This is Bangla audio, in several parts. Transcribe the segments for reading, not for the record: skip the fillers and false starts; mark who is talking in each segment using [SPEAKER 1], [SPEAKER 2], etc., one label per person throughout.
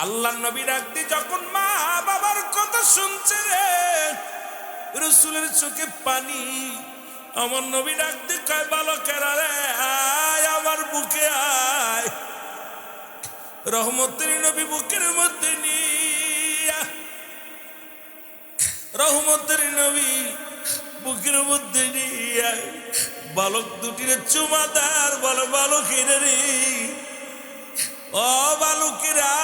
[SPEAKER 1] আল্লাহ নবী ডাকতে যখন মা বাবার কথা শুনছে রে, রসুলের চোখে পানি। আমার নবী ডাকতে কয় বালকেরা রে আয় আমার বুকে আয়। রহমতের নবী বুকের মধ্যে নিয়া, রহমতের নবী বুকের মধ্যে নিয়া বালক দুটির চুমাদার বলে বালকের রে ও বালকেরা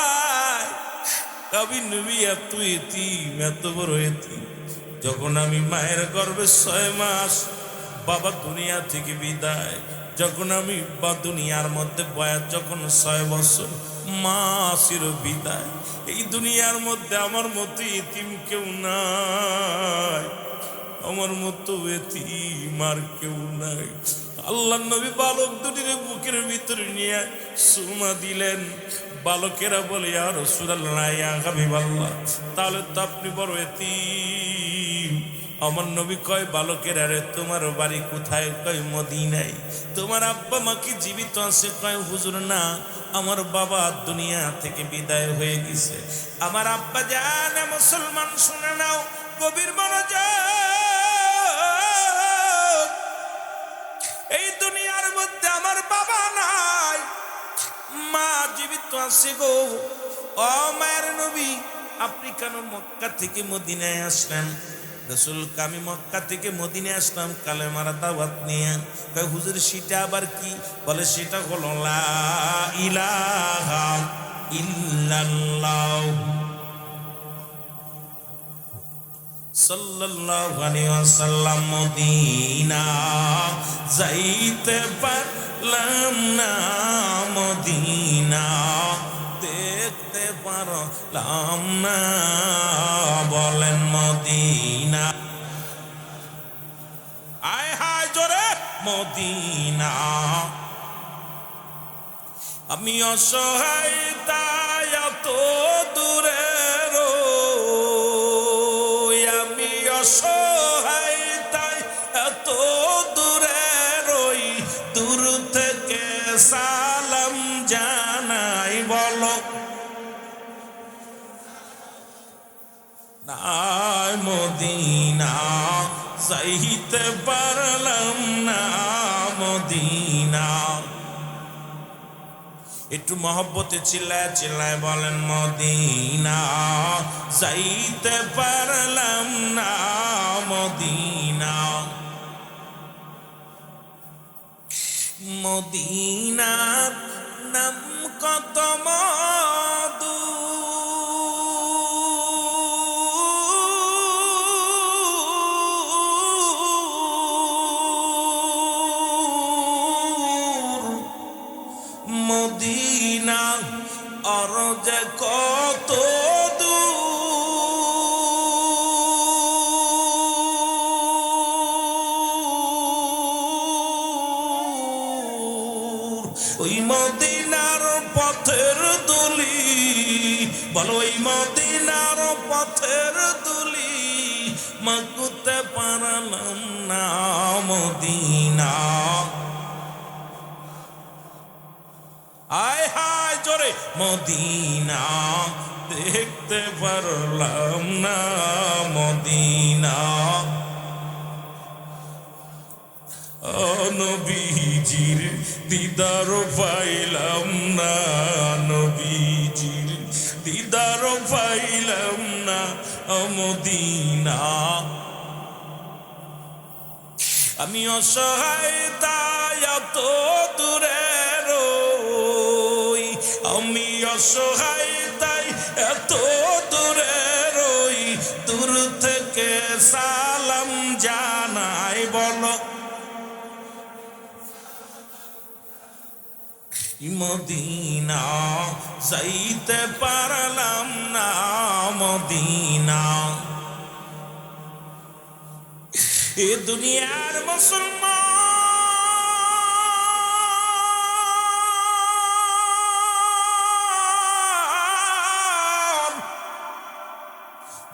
[SPEAKER 1] কবি নবী এত এতিম, এত বড় এতিম। যখন আমি মায়ের গর্ভে 6 মাস, বাবা দুনিয়া থেকে বিদায়, যখন আমি বা দুনিয়ার মধ্যে বয়স যখন 6 বছর, মা চির বিদায়। এই দুনিয়ার মধ্যে আমার মতো এতিম কেউ নাই, আমার মতো এতিম আর কেউ নাই। আল্লাহ নবী বালক দুটির বুকের ভিতরে নিয়ে সুমা দিলেন। বালকেরা বলে ইয়া রাসূলুল্লাহ ইয়া হাবিবাল্লাহ, তাহলে তো আপনি বড় এতিম। আমার নবী কয় বালকেরা রে তোমার বাড়ি কোথায়? কয় মদিনায়। তোমার আব্বা মা কি জীবিত আছে? কয় হুজুর না, আমার বাবা দুনিয়া থেকে বিদায় হয়ে গেছে। আমার আব্বা জানে মুসলমান শুনে নাও, গভীর মনোযোগ। এই দুনিয়ার মধ্যে আমার বাবা নাই, মা জীবিত আছে গো। ও মায়ের নবী, আপনি কেন মক্কা থেকে মদিনায় আসলেন? রাসূল আমি মক্কা থেকে মদিনায় আসলাম কালেমার দাওয়াত নিয়ে। কয় হুজুর সেটা আবার কি? বলে সেটা হলো লা ইলাহা ইল্লাল্লাহ সাল্লাল্লাহু আলাইহি ওয়াসাল্লাম। মদিনা যাইতে পারলাম না, মদিনা দেখতে পারলাম না, বলেন মদিনা। আয় হায় জোরে মদিনা। আমি অসহায় তাই এত দূরে রই, আমি অসহায় তাই এত দূরে রই, দূর থেকে সালাম জানাই বলো নাই মদিনা যাইতে পারলাম না, মদিনা। একটু মহব্বতে চিল্লায় চিল্লায় বলেন মদিনা যাইতে পারলাম না, মদিনা। মদিনার নাম কত মধু, মদিনা আর যে কত দূর, ওই মদিনার পথের দুলি, বলো ওই মদিনার পথের দুলি মাকুতে পারলাম না, মদিনা। আয় হায় জোরে মদিনা দেখতে পারলাম না, মদিনা। নবীজির দিদার পাইলাম না, নবীজির দিদার পাইলাম না, মদিনা। আমি অসহায় তাই এত দূরে রই, আমি অসহায় তাই এত দূরে রই, দূর থেকে সালাম জানাই বলো মদিনা যাইতে পারলাম না, মদিনা। এ দুনিয়ার মুসলমান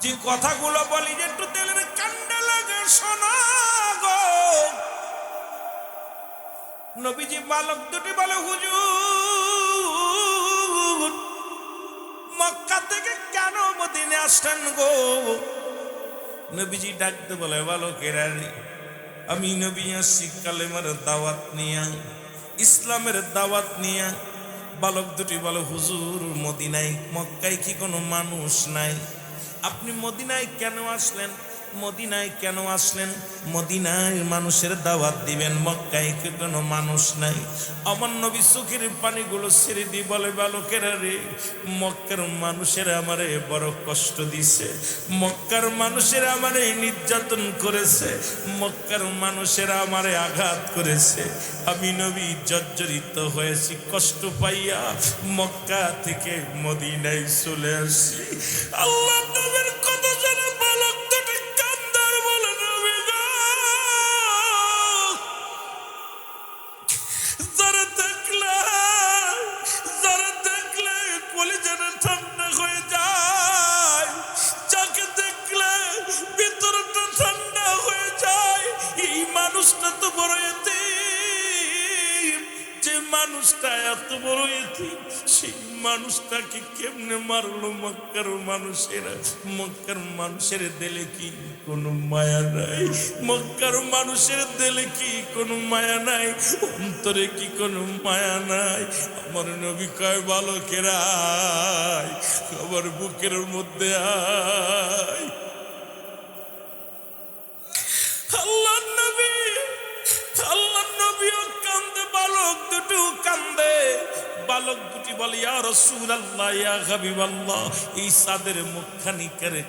[SPEAKER 1] যে কথাগুলো বলি যে একটু তেলের কান্ডা লাগে শোনা গো। নবীজি বালক দুটি বলে হুজুর আসলেন গো? নবীজি ডাকতে বলে, বালকেরা রে, আমি নবী আসছি কালেমার দাওয়াত নিয়া, ইসলামের দাওয়াত নিয়া। বালক দুটি বলে, হুজুর মদিনায় মক্কায় কি কোনো মানুষ নাই? আপনি মদিনায় কেন আসলেন? মদিনায় কেন আসলেন? মদিনায় মানুষের দাওয়াত দিবেন, মক্কায় কি কোনো মানুষ নাই? আমার নবী চোখের পানিগুলো ছেড়ে দিয়ে বলে, বালকেরা রে, মক্কার মানুষের আমারে বড় কষ্ট দিছে, মক্কার মানুষের আমারে নির্যাতন করেছে, মক্কার মানুষের আমারে আঘাত করেছে। আমি নবী জর্জরিত হয়েছি, কষ্ট পাইয়া মক্কা থেকে মদিনায় চলে আসি। আল্লাহ নবীর কথা শুনে বালক দুটি কান্দার বলে, নবী গো, যারা দেখলে কলিজাটা ঠান্ডা হয়ে যায়, যাকে দেখলে ভিতরটা ঠান্ডা হয়ে যায়, এই মানুষটা তো বড় এতিম। যে মানুষটা এত বড় এতিম, সেই মানুষটাকে কেমনে মারলো মক্কার মানুষেরা? মক্কার মানুষের দিলে কি কোনো মায়া নাই? মক্কার মানুষের দিলে কি কোনো মায়া নাই? অন্তরে কি কোনো মায়া নাই? আমার নবী কয়, বালকেরা আয়, আমার বুকের মধ্যে আয়। আল্লাহ নবীও কান্দে, বালক দুটো কান্দে। বালক দুটি বলে, ইয়া রাসূলুল্লাহ, ইয়া হাবিবাল্লাহ, এই সাদের মুখখানি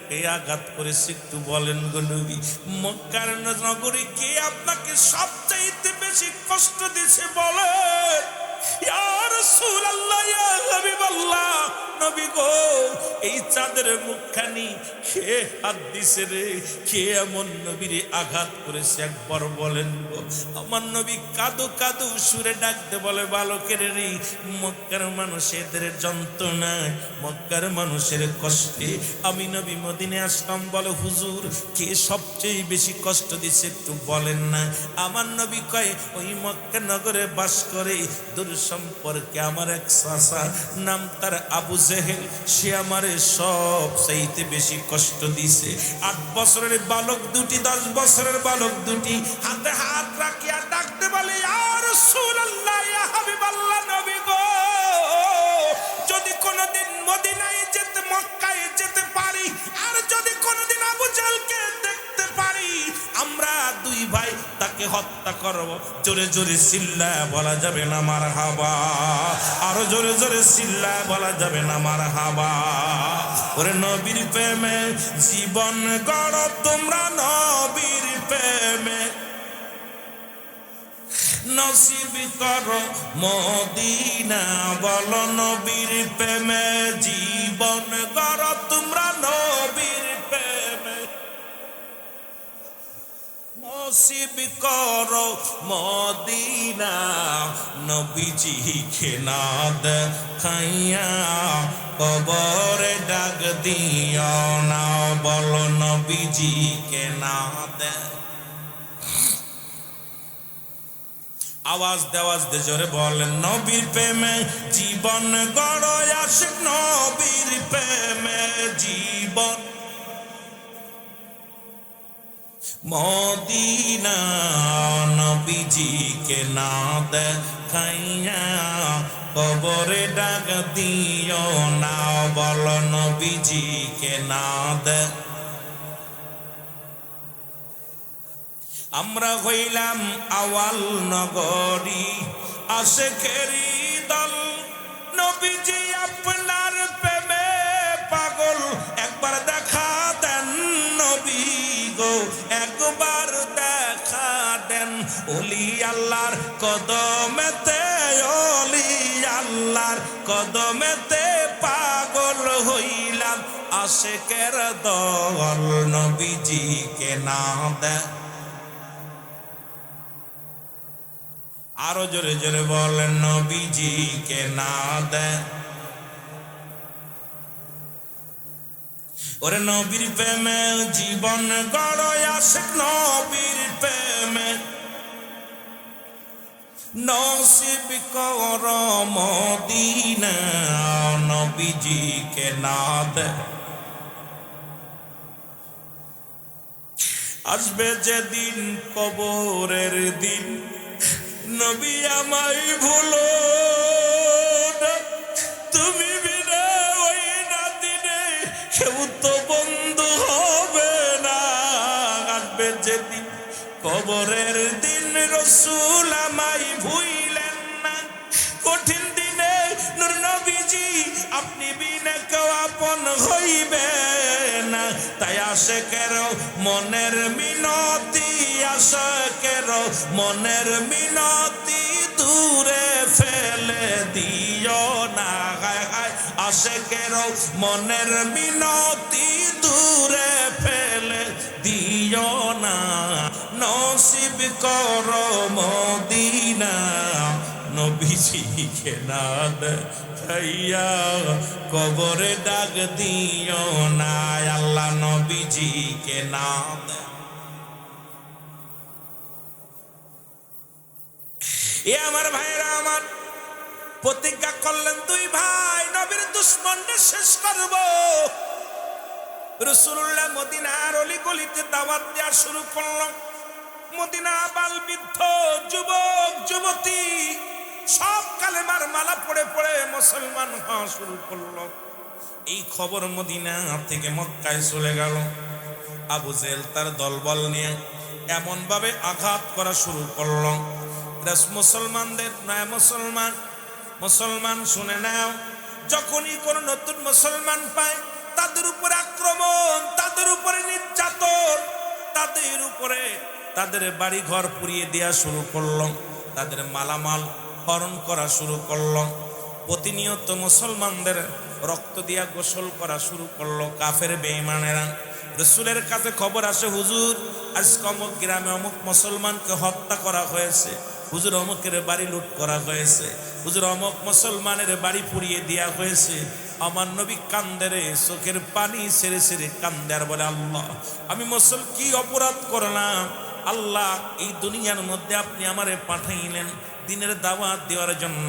[SPEAKER 1] কে আঘাত করেছে একটু বলেন গো নবী? মক্কার নগরে কে আপনাকে সবচাইতে বেশি কষ্ট দিয়েছে বলেন? ইয়া রাসূলুল্লাহ, ইয়া হাবিবাল্লাহ, নবী গো, এই চাঁদের মুখখানি কে হাত দিছে রে? কে এমন নবীরে আঘাত করেছে একবার বলেন গো? আমার নবী কাদো কাদো সুরে ডাকতে বলে, বালকের রে, মক্কার মানুষের যন্ত্রণা, মক্কার মানুষের কষ্টে আমি নবী মদিনে আসলাম। বলে, হুজুর কে সবচেয়ে বেশি কষ্ট দিচ্ছে একটু বলেন না? আমার নবী কয়, ওই মক্কা নগরে বাস করে দূর সম্পর্কে আমার এক চাচা, নাম তার আবু জেহেল, সে আমারে সব চাইতে বেশি কষ্ট দিছে। 8 বছরের বালক দুটি, 10 বছরের বালক দুটি হাতে হাত রাখিয়া ডাকতে বলে, ইয়া রাসূলুল্লাহ, ইয়া হাবিবাল্লাহ, নবী গো, যদি কোনোদিন মদিনায় যেতে, মক্কায় যেতে পারি, আর যদি কোনোদিন আবু জাহলকে দেখতে পারি, আমরা দুই ভাই তাকে হত্যা করব। জোরে জোরে চিল্লায় বলা যাবে না মারহাবা? আরো জোরে জোরে চিল্লায় বলা যাবে না মারহাবা? ওরে নবীর প্রেমে জীবন গড়ো তোমরা, নবীর প্রেমে নসিব করো মদিনা, বলো নবীর প্রেমে জীবন গড়ো তোমরা, নবীর প্রেমে নসিব করো মদিনা। নবীজি খেনা দেখাইয়া কবরে ডাক দিও না, বলো নবীজি কেনা দে। আওয়াজ দেওয়াজ দে জোরে বলেন, নবীর প্রেমে জীবন গড়ো আশিক, নবীর প্রেমে জীবন মদিনা। নবীজিকে না দেখাইয়া কবরে ডাক দিও না, বলো নবীজিকে না দেখ। আমরা হইলাম আওয়াল নগরী, আশিকেরি দল, নবীজি আপনার প্রেমে পাগল। একবার দেখা দেন নবী গো, একবার দেখা দেন। ওলি আল্লাহর কদমেতে, ওলি আল্লাহর কদমেতে পাগল হইলাম আশিকের দল, নবীজিকে না দেখ। আরো জোরে জোরে বলেন, নবীজিকে না দেয়। ওরে নবীর প্রেমে জীবন গড়ো আশিক, নবীর প্রেমে নসিব করো মদিনা। নবীজিকে না দেয়, আসবে যেদিন কবরের দিন, নবী আমায় ভুলো না, তুমি বিনা ওই না দিনে কেউ তো বন্ধু হবে না। আসবে যেদিন কবরের দিন, রসুল আমায় ভুইলেন না, কঠিন দিনে নূর নবীজি আপনি বিনা কেউ আপন হইবে না। তাই আশেকের মনের মিনতি, আশেকের মনের মিনতি দূরে ফেলে দিও না। আশেকের মনের মিনতি দূরে ফেলে দিও না। নসিব করো মদিনা, নবীজিকে না দেখাইয়া কবরে ডাক দিও না। আল্লাহ নবীজিকে না দেয়। এ আমার ভাইরা আমার, প্রতিজ্ঞা করলেন দুই ভাই নবীর দুশ্মনদের শেষ করব। রাসূলুল্লাহ মদিনার অলি গলিতে দাওয়াত দেওয়া শুরু করলো। মদিনা বাল বৃদ্ধ যুবক যুবতী সব কালেমার মালা পড়ে পড়ে মুসলমান হওয়া শুরু করলো। এই খবর মদিনা থেকে মক্কায় চলে গেল। আবু জেহেল তার দলবল নিয়ে এমন ভাবে আঘাত করা শুরু করলো। মুসলমানদের নয় মুসলমান শুনে নাও, যখনই কোন নতুন মুসলমান পায় তাদের উপরে আক্রমণ, তাদের উপরে নির্যাতন, তাদের উপরে তাদের বাড়ি ঘর পুড়িয়ে দেওয়া শুরু করলো, তাদের মালামাল হরণ করা শুরু করলো। প্রতিনিয়ত মুসলমানদের রক্ত দিয়া গোসল করা শুরু করলো কাফের বেঈমানেরা। রাসূলের কাছে খবর আসে, হুজুর আজকে অমুক গ্রামে অমুক মুসলমানকে হত্যা করা হয়েছে, হুজুর অমুকের বাড়ি লুট করা হয়েছে, হুজুর অমুক মুসলমানের বাড়ি পুড়িয়ে দেওয়া হয়েছে। আমার নবী কান্দে রে, চোখের পানি ছেড়ে ছেড়ে কান্দে আর বলে, আল্লাহ আমি কি অপরাধ করলাম? আল্লাহ এই দুনিয়ার মধ্যে আপনি আমারে পাঠাইলেন দিনের দাওয়াত দেওয়ার জন্য।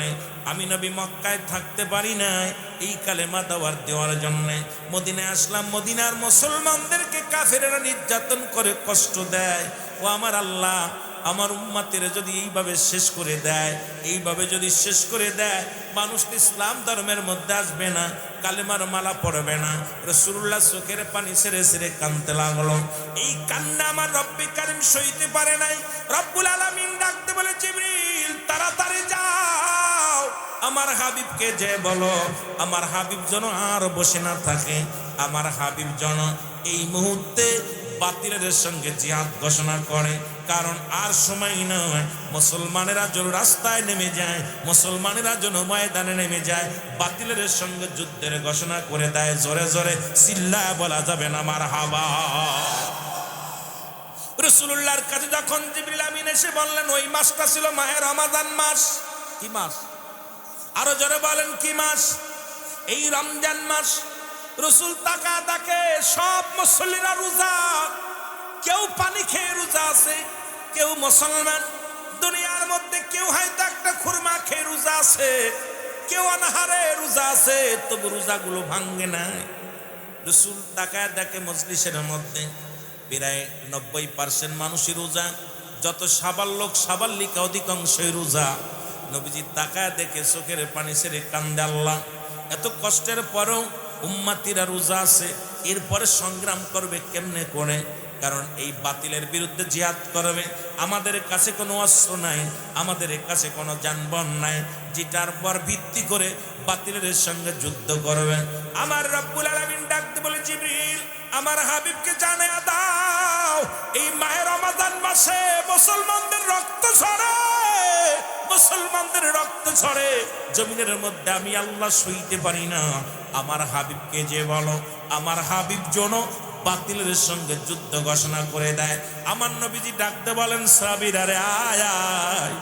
[SPEAKER 1] আমি নবী মক্কায় থাকতে পারি নাই এই কালেমা দাওয়াত দেওয়ার জন্য। মদিনায় আসলাম, মদিনার মুসলমানদেরকে কাফেরেরা নির্যাতন করে কষ্ট দেয়। ও আমার আল্লাহ, আমার উম্মতের যদি এইভাবে শেষ করে দেয়, এইভাবে যদি শেষ করে দেয়, মানুষ ইসলাম ধর্মের মধ্যে আসবে না, কালেমার মালা পড়বে না। রাসূলুল্লাহ চোখের পানি ছেড়ে ছেড়ে কাঁদতে লাগলো। এই কান্না আমার রব্বে কারীম সইতে পারে নাই। রব্বুল আলামিন ডাকতে বলে, জিবরিল তাড়াতাড়ি যাও, আমার হাবিবকে যে বলো আমার হাবিব যেন আর বসে না থাকে, আমার হাবিব যেন এই মুহূর্তে বাতিলের সঙ্গে জিহাদ ঘোষণা করে। কারণ আর সময় নয়, মুসলমানেরা যেন রাস্তায় নেমে যায়, মুসলমানেরা যেন ময়দানে নেমে যায়, বাতিলের সঙ্গে যুদ্ধের ঘোষণা করে দেয়। জোরে জোরে চিল্লায় বলা যাবে না মারহাবা। রাসূলুল্লাহর কাছে যখন জিবরিল আমিন এসে বললেন, ওই মাসটা ছিল মাহে রমাদান মাস। কি মাস? আরো জোরে বলেন কি মাস? এই রমজান মাস। রাসূল তাকা তাকে সব মুসল্লিরা রোজা, কেউ পানি খেয়ে রোজা আছে, কেউ মুসলমান দুনিয়ার মধ্যে কেউ হয়তো একটা খুরমা খেয়ে রোজা আছে, কেউ অনাহারে রোজা আছে, তবু রোজাগুলো ভাঙ্গে নাই। রাসূল তাকায় দেখে মজলিসের মধ্যে প্রায় 90% মানুষই রোজা, যত সাবাল লোক সাবাল্লিকা অধিকাংশই রোজা। নবীজি তাকায় দেখে চোখের পানি ছেড়ে কান্দে, আল্লাহ এত কষ্টের পরেও উম্মতিরা রোজা আছে, এরপরে সংগ্রাম করবে কেমনে করে? কারণ এই বাতিলের বিরুদ্ধে জিহাদ করবে। আমাদের কাছে কোনো অস্ত্র নাই, আমাদের কাছে কোনো যানবাহন নাই, যেটার পর ভিত্তি করে বাতিলের সঙ্গে যুদ্ধ করবে। আমার রব্বুল আলামিন ডাকতে বলে, জিবরিল আমার হাবিবকে জানায়া দাও, এই মাহে রমাদান মাসে মুসলমানদের রক্ত ঝরে, মুসলমানদের রক্ত ঝরে জমিনের মধ্যে, আমি আল্লাহ সইতে পারি না। আমার হাবিবকে যে বলো আমার হাবিব যেন বাতিলের সঙ্গে যুদ্ধ ঘোষণা করে দেয়। আমার নবীজি ডাকতে বলেন, সাহাবীরা রে আয় আয়,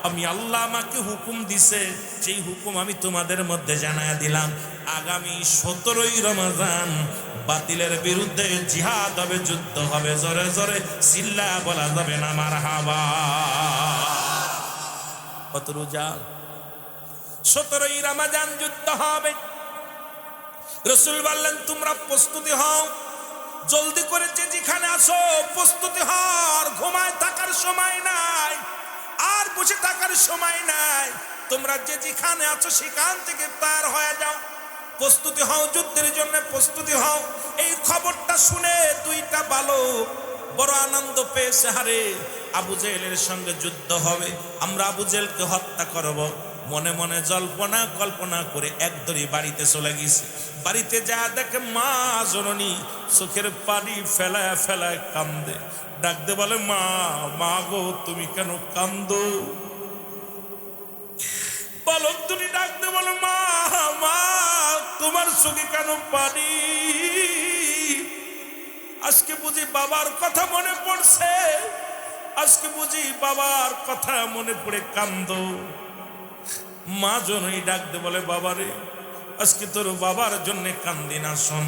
[SPEAKER 1] আমি আল্লাহ আমাকে হুকুম দিছে, সেই হুকুম আমি তোমাদের মধ্যে জানায়া দিলাম। আগামী 17ই রমজান বাতিলের বিরুদ্ধে জিহাদ হবে, যুদ্ধ হবে। জোরে জোরে চিল্লা বলা যাবে না মারহাবা। কত রোজা? 17ই রমজান যুদ্ধ হবে। রাসূল বললেন, তোমরা প্রস্তুতি হও, জলদি করে যে যেখানে আসো প্রস্তুতি হও, ঘুমায় থাকার সময় নাই, আর বসে থাকার সময় নাই। তোমরা যে যেখানে আছো সেখান থেকে পার হয়ে যাও, প্রস্তুতি হও, যুদ্ধের জন্য প্রস্তুতি হও। এই খবরটা শুনে দুইটা বালক বড় আনন্দ পেয়েছে, হারে আবু জেহেলের সঙ্গে যুদ্ধ হবে, আমরা আবু জেহেলকে হত্যা করব। মনে মনে জল্পনা কল্পনা করে একদরই বাড়িতে চলে গেছে। বাড়িতে যা দেখে মা জননী চোখের পানি ফেলায় ফেলায় কান্দে, ডাকতে বলে মা, মা গো তুমি কেন কান্দো? বালক দুটি ডাকতে বলে মা, মা তোমার চোখে কেন পানি? আজকে বুঝি বাবার কথা মনে পড়ছে, আজকে বুঝি বাবার কথা মনে পড়ে কান্দো। মা জনই ডাকতে বলে বাবারে, আজকে তোর বাবার জন্য কান্দি না, শোন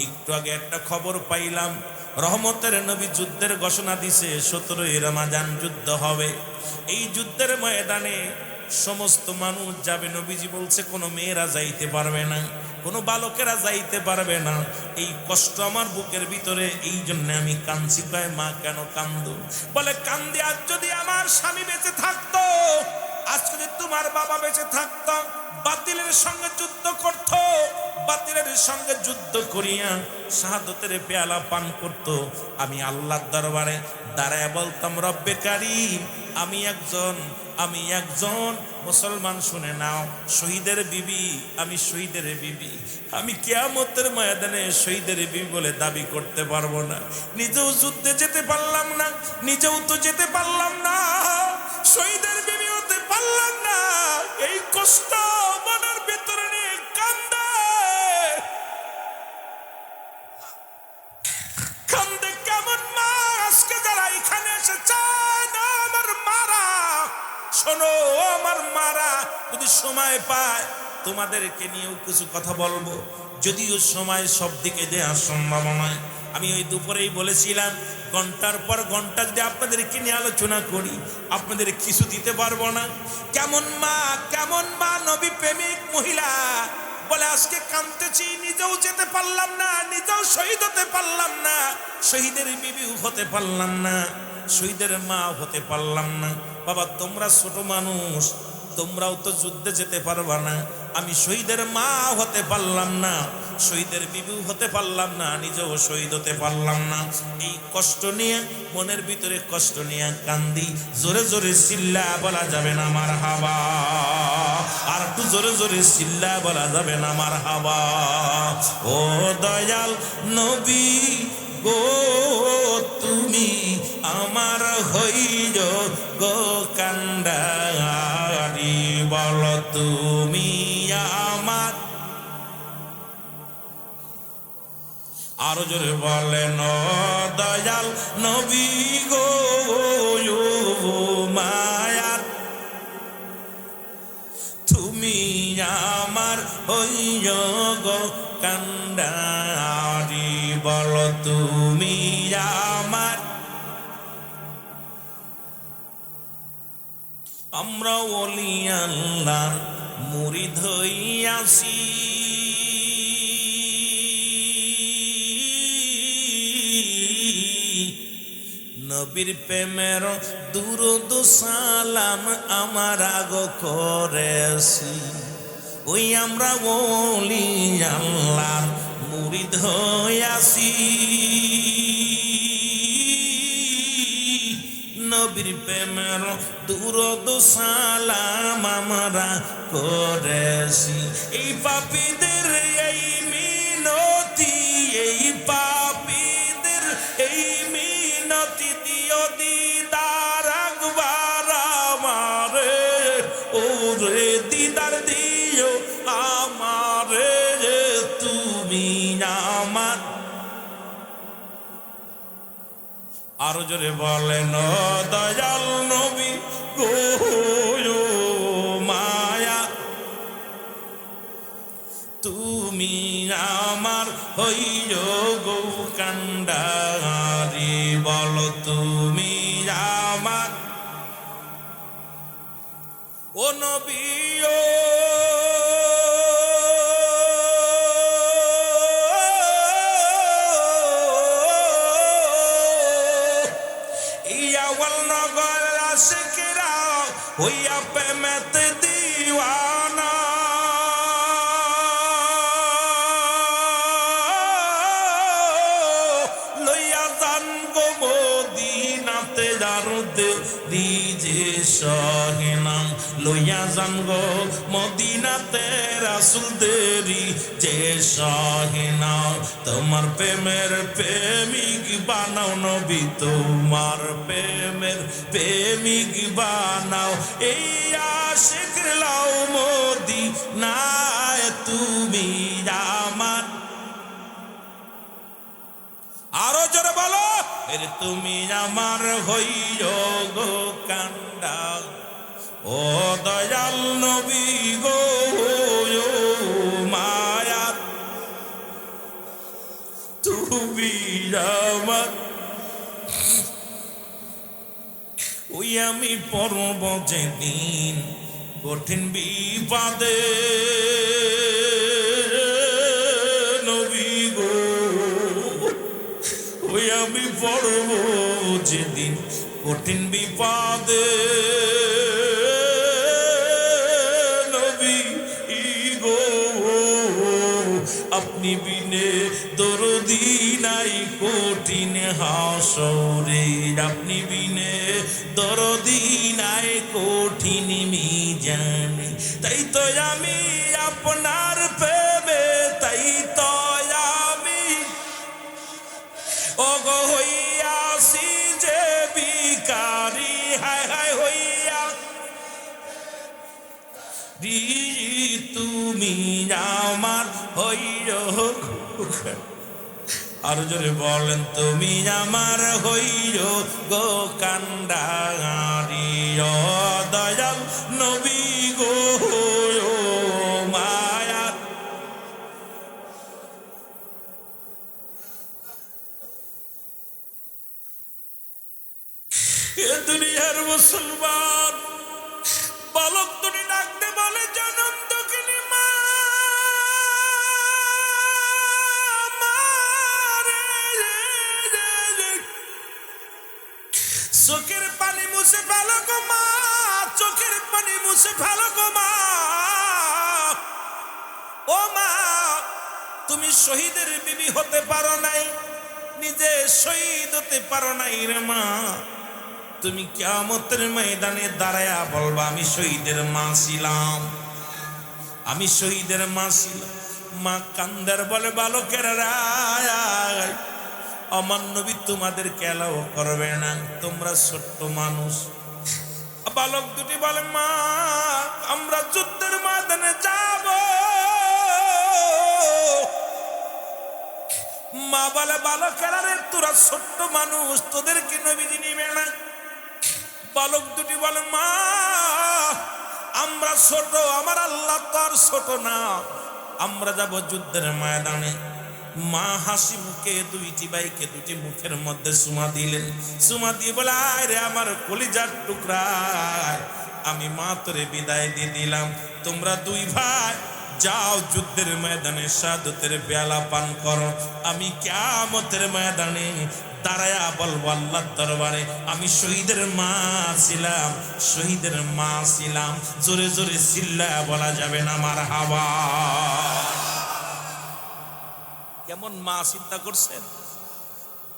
[SPEAKER 1] একটু আগে একটা খবর পাইলাম, রহমতের নবী যুদ্ধের ঘোষণা দিছে, 17ই রমজান যুদ্ধ হবে। এই যুদ্ধের ময়দানে সমস্ত মানুষ যাবে, নবীজি বলছে কোনো মেয়েরা যাইতে পারবে না, কোনো বালকেরা যাইতে পারবে না। এই কষ্ট আমার বুকের ভিতরে, এই জন্য আমি কাঁদছি। কয় মা কেন কান্দো? বলে কান্দি, আজ যদি আমার স্বামী বেঁচে থাকতো, আজ যদি তোমার বাবা বেঁচে থাকতো, বাতিলের সঙ্গে যুদ্ধ করত, বাতিলের সঙ্গে যুদ্ধ করিয়া শাহাদতের পেয়ালা পান করত, আমি আল্লাহর দরবারে দাঁড়ায় বলতাম রব্বে কারীম, আমি একজন মুসলমান, শুনে নাও, শহীদের বিবি, আমি শহীদের বিবি, আমি কিয়ামতের ময়দানে শহীদের বিবি বলে দাবি করতে পারবো না। নিজেও যুদ্ধে যেতে পারলাম না, নিজেও তো যেতে পারলাম না, শহীদের বিবি হতে পারলাম না। এই কষ্ট মনের ভিতরে নিয়ে কান্দে কান্দে কেমন মা? আজকে যারা এখানে এসে চায় না আমার মারা, শোনো আমার মারা, যদি সময় পায় তোমাদেরকে নিয়েও কিছু কথা বলবো, যদিও সময় সব দিকে দেওয়া সম্ভব নয়। আমি ওই দুপুরেই বলেছিলাম, ঘন্টার পর ঘন্টা যদি আপনাদেরকে নিয়ে আলোচনা করি, আপনাদের কিছু দিতে পারবো না। কেমন মা, নবী প্রেমিক মহিলা, বলে আজকে কাঁদতেছি, নিজেও যেতে পারলাম না, নিজেও শহীদ হতে পারলাম না, শহীদের বিবিও হতে পারলাম না, শহীদের মা হতে পারলাম না। বাবা তোমরা ছোট মানুষ, তোমরাও তো যুদ্ধে যেতে পারবা না, আমি শহীদের মা হতে পারলাম না, শহীদের বিবিও হতে পারলাম না, নিজেও শহীদ হতে পারলাম না। এই কষ্ট নিয়ে, মনের ভিতরে কষ্ট নিয়ে কান্দি। জোরে জোরে চিল্লা বলা যাবে না মারহাবা, আর একটু জোরে জোরে চিল্লা বলা যাবে না মারহাবা। ও দয়াল নবী গো, তুমি আমার হইল গো কান্ডারি, বল তুমি আমার, আরো জোরে বলেন দয়াল নবী গো, মায়ার তুমি আমার হইল গো কান্ডারি, বল তুমি আমার। আমরা ওলি আল্লাহ মুরিদ হইয়াছি, নবীর প্রেমের দুরূদ সালাম আমার আগ করেছি। ওই আমরা ওলি আল্লাহ মুরিদ হইয়াছি, নবীর প্রেমের দুরূদ সালাম আমরা করেছি। এই পাপীদের এই মিনতি, এই পাপীদের এই মিনতি দিও দিদার আকবার আমারে, ওরে দিদার দিও আমারে, তুমি আমার। আরো জোরে বলেন দয়াল নবী গো, মায়া তুমি আমার হইল গো কান্ডারি, বল তুমি আমার। ও নবী ও হইয়া প্রেমেতে দিওয়ানা লইয়া যান গো মদিনাতে জারুদে দিজে সহিনাম লইয়া যান গো মদিনাতে রাসূল দেরি যে সহিনাম তোমার প্রেমের প্রেমিক বানাও নবী তোমার প্রেমের প্রেমিক বানাও এই আশিক লাও মদিনায় তুমি আমার আরো জোরে বলো এরে তুমি আমার হইও গো কান্দা ও দয়াল নবী গো মায়া তুমি আমার ওই আমি পড়ব যেদিন কঠিন বিপদে নবী গো ওই আমি পড়ব যেদিন কঠিন বিপদে নবী গো আপনি বিনে দরদি নাই কঠিন হাসরে আপনি বিনে দরদি নাই কঠিন মিজানে তাই তো আমি আপনার প্রেমে তাই তো আমি ওগো হইয়াছি যে ভিখারি হায় হায় হইয়া তুমি আমার হইও আর জোরে বলেন তুমি আমার হইও গো কান্ডারি ও দয়াল নবী গো মায়া এ দুনিয়ার মুসলমান বালক দুটি ডাকতে বলে জনম দক্ষিণী মা চোখের পানি মুছে ফেলো গো মা চোখের পানি মুছে ফেলো গো মা ও মা তুমি শহীদের বিবি হতে পারো নাই নিজে শহীদ হতে পারো নাই রে মা তুমি কিয়ামতের ময়দানে দাঁড়ায়া বলবা আমি শহীদের মা ছিলাম আমি শহীদের মা ছিলাম মা কান্দার বলে বালকেরা রায় আমার নবী তোমাদের কেলাও করবে না তোমরা ছোট্ট মানুষ বালক দুটি বলে মা আমরা যুদ্ধের ময়দানে যাব মা বলে বালকেরা রে তোরা ছোট্ট মানুষ তোদেরকে নবীজি নিবে না বালক দুটি বলে মা আমরা ছোট আমার আল্লাহ তো আর ছোট না আমরা যাব যুদ্ধের ময়দানে মা হাসি মুখে দুইটি ভাইকে দুটি মুখের মধ্যে চুমা দিলেন চুমা দিয়ে বলে আয় রে আমার কলিজার টুকরা আমি মা তোরে বিদায় দিয়ে দিলাম তোমরা দুই ভাই যাও যুদ্ধের ময়দানে শাহাদাতের পেয়ালা পান করো আমি কিয়ামতের ময়দানে দাঁড়ায়া বলবো আল্লাহর দরবারে আমি শহীদের মা ছিলাম শহীদের মা ছিলাম জোরে জোরে চিল্লায়া বলা যাবে না মারহাবা কেমন মা চিন্তা করছেন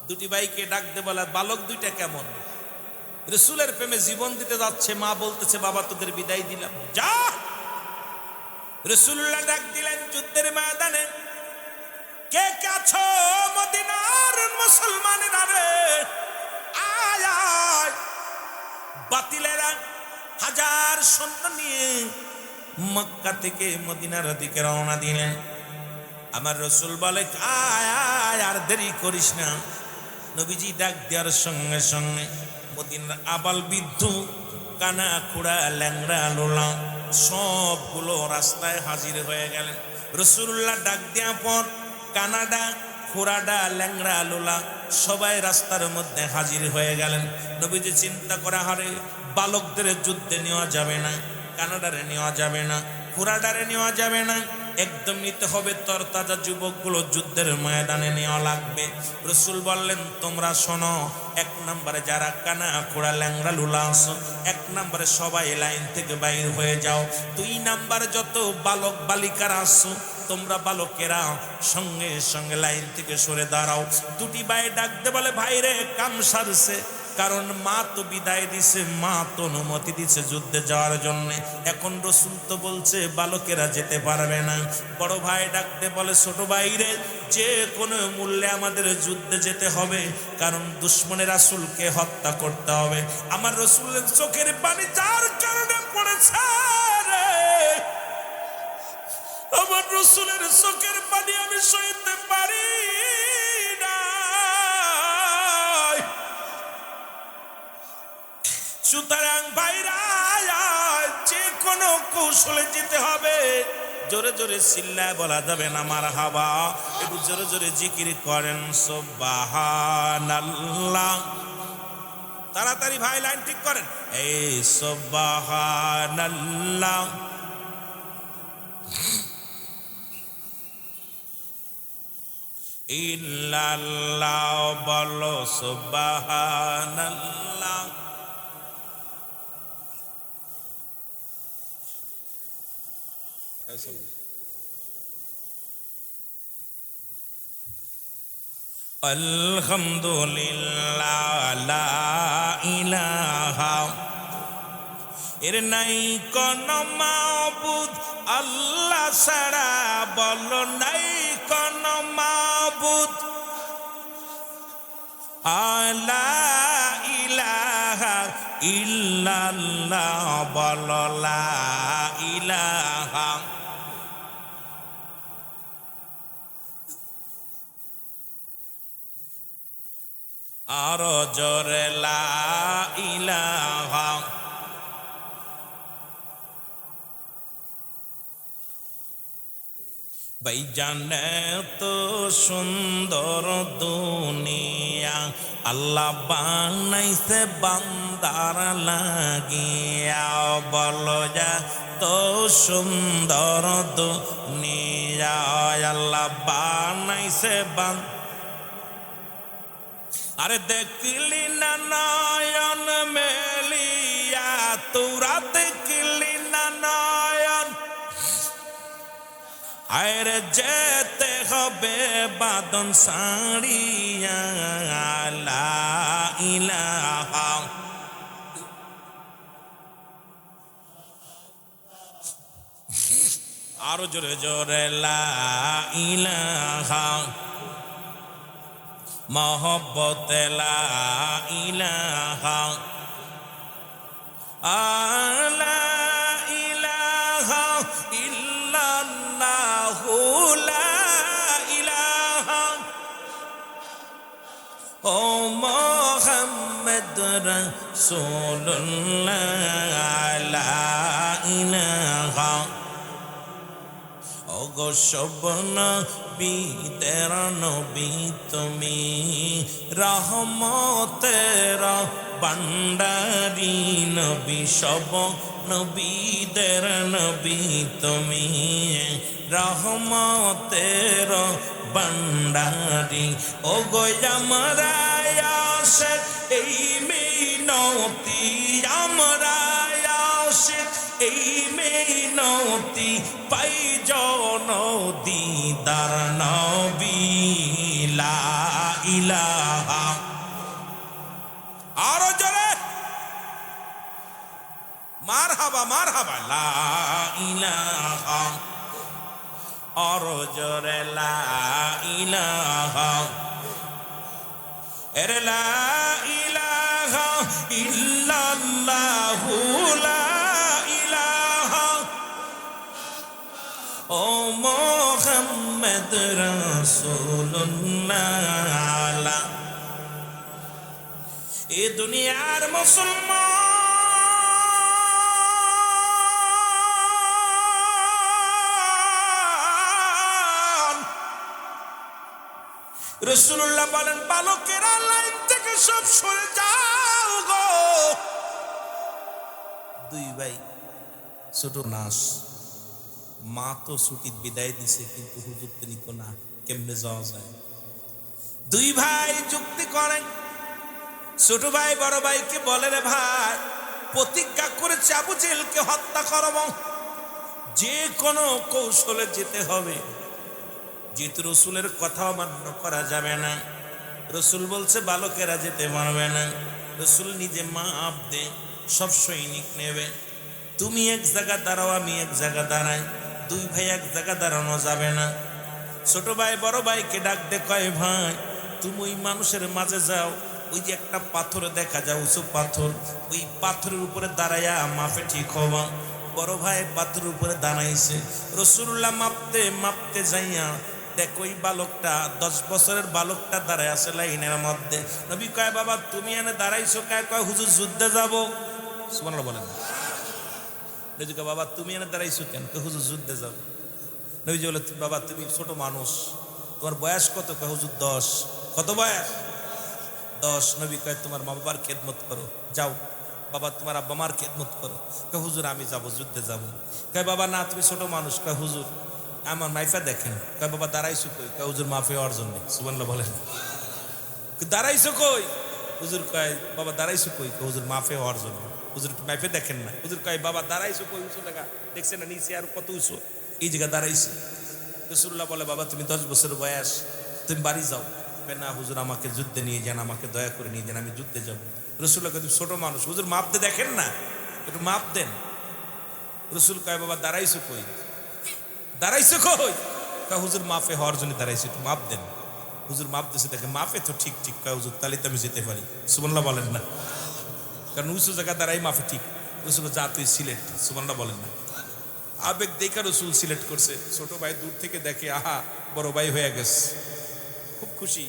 [SPEAKER 1] দুটি ভাইকে ডাক দে বলা বালক দুইটা কেমন রাসূলের প্রেমে জীবন দিতে যাচ্ছে মা বলতেছে বাবা তোদের বিদায় দিলাম যা রাসূলুল্লাহ ডাক দিলেন যুদ্ধের ময়দানে কে কে আছো মদিনার মুসলমানেরা রে আয় আয় বাতিলেরা হাজার সৈন্য নিয়ে মক্কা থেকে মদিনার দিকে রওনা দিলেন আমার রাসূল বলে আয় আয় আর দেরি করিস না নবীজি ডাক দেওয়ার সঙ্গে সঙ্গে মদিনার আবাল বৃদ্ধ কানা খুড়া ল্যাংড়া লোলা সবগুলো রাস্তায় হাজির হয়ে গেলেন রাসূলুল্লাহ ডাক দেওয়ার পর কানাডা খুড়াডা ল্যাংড়া লোলা সবাই রাস্তার মধ্যে হাজির হয়ে গেলেন নবীজি চিন্তা করা হারে বালকদের যুদ্ধে নেওয়া যাবে না কানাডারে নেওয়া যাবে না খুড়াডারে নেওয়া যাবে না একদম নিতে হবে। তরতাজা যুবকগুলো যুদ্ধের ময়দানে নেওয়া লাগবে। রসুল বললেন তোমরা শোনো, 1 নম্বরে যারা কানা খোড়া ল্যাংড়া লুলা আসো, 1 নম্বরে সবাই লাইন থেকে বাইর হয়ে যাও। 2 নম্বরে যত বালক বালিকারা আসো, তোমরা বালকেরা সঙ্গে সঙ্গে লাইন থেকে সরে দাঁড়াও। 2টি ভাই ডাকতে বলে ভাইরে কাম সারছে, কারণ মা তো বিদায় দিছে, মা তো অনুমতি দিছে যুদ্ধে যাওয়ার জন্য। এখন রসুল তো বলছে বালকেরা যেতে পারবে না। বড় ভাই ডাকতে বলে ছোট ভাইরে, যে কোনো মূল্যে আমাদের যুদ্ধে যেতে হবে, কারণ দুশ্মনের রাসূলকে হত্যা করতে হবে। আমার রসুলের চোখের পানি যার কারণে পড়েছে রে, আমার রসুলের চোখের পানি আমি সইতে পারি না। সুতরাং ভাইরা, যে কোনো কৌশলে যেতে হবে। জোরে জোরে চিল্লায় বলা যাবে না মারহাবা। একটু জোরে জোরে জিকির করেন সুবহানাল্লাহ। তাড়াতাড়ি ভাই লাইন ঠিক করেন। এই সুবহানাল্লাহ, ইল্লাল্লাহ, বলো সুবহানাল্লাহ। আলহামদুলিল্লাহ, লা ইলাহা, এর নাই কোন মাবুদ আল্লাহ ছাড়া, বলো নাই কোন মাবুদ। লা ইলাহা ইল্লাল্লাহ, বলো লা ইলাহা। আরো জোরে লা ইলাহা। ভাইজান তো সুন্দর দুনিয়া আল্লাহ বানাইছে বান্দার লাগিয়া, বলো যা তো সুন্দর দুনিয়া আল্লাহ বানাইছে বান্দা। আরে দেখলি না নয়ন মেলিয়া, তোরা দেখলি না নয়ন। আরে যেতে হবে বাদন সাড়িয়া, লা ইলাহা। আরো জোরে জোরে লা ইলাহা। মোহব্বত লা ইলাহা, লা ইলাহা ইল্লাল্লাহু, লা ইলাহা। ও মুহাম্মদ রাসূলুল্লাহ, লা ইলাহা। ওগো সবন বিদের নবী তুমি, রহমতের ভান্ডারী নবী, সব নবীদের নবী তুমি, রহমতের ভান্ডারী। ওগো আমরা আশিক এই মিনতি, আমরা আশিক এই মিনতি, পাই জন দিদার নবী, লা ইলাহা। আরো জোরে মারহাবা মারহাবা, লা ইলাহা। আরো জোরে লা ইলাহা। এরে লা ইলাহা ইল্লাল্লাহু, লা ইলাহা। ও মুহাম্মদ রাসূলুল্লাহ। এ দুনিয়ার মুসলমান, রাসূলুল্লাহ বলেন বালকেরা লাইন থেকে সব সরে যাও গো। 2 ভাই ছোট নাস মা তো ছুটির বিদায় দিছে, কিন্তু হুজুর তো নিত না, কেমনে যাওয়া যায়? দুই ভাই যুক্তি করেন। ছোট ভাই বড় ভাইকে বলে, রে ভাই, প্রতিজ্ঞা করেছে আবু জেহেলকে হত্যা করব, যে কোনো কৌশলে যেতে হবে, যেহেতু রসুলের কথা অমান্য করা যাবে না। রসুল বলছে বালকেরা যেতে পারবে না। রসুল নিজে মাপ দে, সব সৈনিক নেবে। তুমি এক জায়গা দাঁড়াও, আমি এক জায়গা দাঁড়াই, দুই ভাই এক জায়গা দাঁড়ানো যাবে না। ছোট ভাই বড় ভাইকে ডাক দে, কয় ভাই, তুমি ওই মানুষের মাঝে যাও, ওই যে একটা পাথর দেখা যায়, উঁচু পাথর, ওই পাথরের উপরে দাঁড়াইয়া মাপে ঠিক হবা। বড় ভাই পাথরের উপরে দাঁড়াইছে। রসুল্লাহ মাপতে মাপতে যাইয়া দেখো ওই বালকটা, 10 বছরের বালকটা দাঁড়ায় আছে লাইনের মধ্যে। নবী কয়, বাবা তুমি এনে দাঁড়াইছো কয়? কয় হুজুর যুদ্ধে যাবো। সুবহানাল্লাহ বলেন। নবী কয়, বাবা তুমি এনে দাঁড়াইছো কেন? কয় হুজুর যুদ্ধে যাবো। নবীজি বলে, বাবা তুমি ছোট মানুষ, তোমার বয়স কত? কয় হুজুর 10। কত বয়স? 10। নবী কয়, তোমার মা বাবার খেদমত করো, যাও। বাবা তোমার আব্বা মার খেদমত করো। কয় হুজুর আমি যাবো, যুদ্ধে যাবো। কয় বাবা না, তুমি ছোট মানুষ। কয় হুজুর আমার মাইফা দেখেন। কয় বাবা দাঁড়াইছো কই? কয় হুজুর মাফে অর্জন নেই। সুবহানাল্লাহ বলেন। দাঁড়াইছো কই? হুজুর কয়, বাবা দাঁড়াইছো কই? কয় হুজুর মাফে অর্জন নেই। হুজুর একটু মাইফে দেখেন না। হুজুর কয়, বাবা দাঁড়াইছো কই? উঁচু জায়গা দেখছেন না, নিচে আর কত উঁচু, এই জায়গা দাঁড়াইছে। রাসূলুল্লাহ বলে, বাবা তুমি 10 বছর বয়স, তুমি বাড়ি যাও। না হুজুর আমাকে যুদ্ধে নিয়ে যান, আমাকে দয়া করে নিয়ে যান, আমি যুদ্ধে যাবো। রাসূলুল্লাহ কয়, তুমি ছোট মানুষ, হুজুর মাপ দে দেখেন না, একটু মাপ দেন। রাসূল কয়, বাবা দাঁড়াইছো কই? দাঁড়াইছো কই? কয় হুজুর মাফে হওয়ার জন্য দাঁড়াইছি, একটু মাপ দেন। হুজুর মাপ দিছে, দেখে মাপে তো ঠিক ঠিক। কয় হুজুর তাহলে তো আমি যেতে পারি। সুবহানাল্লাহ বলেন না, কারণ উঁচু জায়গা দাঁড়াই মাফে ঠিক। রসুল যা তুই সিলেট। সুবহানাল্লাহ বলেন না। আবেগ দেখা রসুল সিলেক্ট করছে। ছোট ভাই দূর থেকে দেখে, আহা বড় ভাই হয়ে গেছে, খুব খুশি।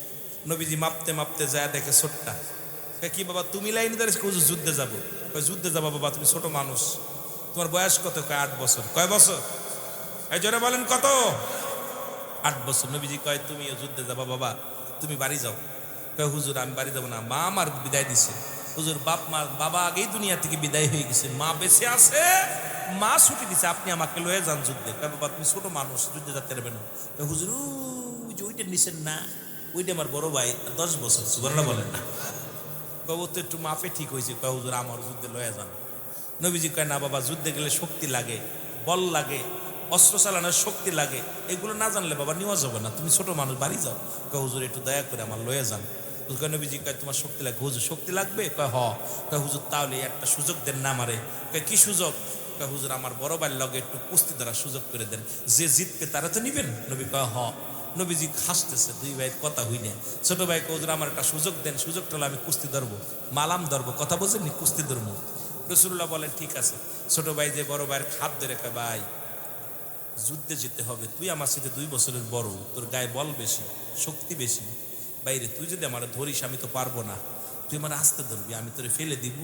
[SPEAKER 1] নবীজি মাপতে মাপতে যায় দেখে ছোট্টা। কি বাবা তুমি লাইনে দাঁড়িয়েছো? হুজুর যুদ্ধে যাবো। কয় যুদ্ধে যাবো বাবা, তুমি ছোট মানুষ, তোমার বয়স কত? কয় 8 বছর। কয় বছর? এই জোরে বলেন কত? 8 বছর। নবীজি কয়, তুমিও যুদ্ধে যাবা বাবা, তুমি বাড়ি যাও। কয় হুজুর আমি বাড়ি যাবো না, মা আমার বিদায় দিছে। হুজুর বাবা আগেই দুনিয়া থেকে বিদায় হয়ে গেছে, মা বেঁচে আছে, মা ছুটি দিছে, আপনি আমাকে লয়ে যান যুদ্ধে। কয় বাবা তুমি ছোট মানুষ, যুদ্ধে যেতে পারবে না। কয় হুজুর ওই যে ওইটা নিছেন না, ওইটা আমার বড় ভাই, 10 বছর। সুবহানাল্লাহ বলেন না। কয় ও তো একটু মাপে ঠিক হয়েছে। কয় হুজুর আমার যুদ্ধে লয়ে যান। নবীজি কয়, না বাবা যুদ্ধে গেলে শক্তি লাগে, বল লাগে, অস্ত্র চালানোর শক্তি লাগে, এগুলো না জানলে বাবা নেওয়া যাবে না, তুমি ছোট মানুষ, বাড়ি যাও। কয় হুজুর একটু দয়া করে আমার লয়ে যান। কয় নবীজি কয়, তোমার শক্তি লাগবে? হুজুর শক্তি লাগবে? কয় হ। কয় হুজুর তাহলে একটা সুযোগ দেন না আমারে। কয় কি সুযোগ? কয় হুজুর আমার বড় ভাইয়ের লগে একটু কুস্তি ধরার সুযোগ করে দেন, যে জিতবে তারা তো নিবেন। নবী কয় হ। নবীজি হাসতেছে, দুই ভাইয়ের কথা হইলে। ছোট ভাই কয়, হুজুর আমার একটা সুযোগ দেন, সুযোগটা হলো আমি কুস্তি ধরবো, মালাম ধরবো, কথা বোঝেননি, কুস্তি ধরবো। রাসূলুল্লাহ বলেন, ঠিক আছে। ছোট ভাই যে বড় ভাইয়ের হাত ধরে কয়, ভাই যুদ্ধে যেতে হবে, তুই আমার সাথে 2 বছরের বড়, তোর গায়ে বল বেশি, শক্তি বেশি, বাইরে তুই যদি আমার ধরিস আমি তো পারবো না, তুই আমার আস্তে ধরবি, আমি তোরে ফেলে দিব,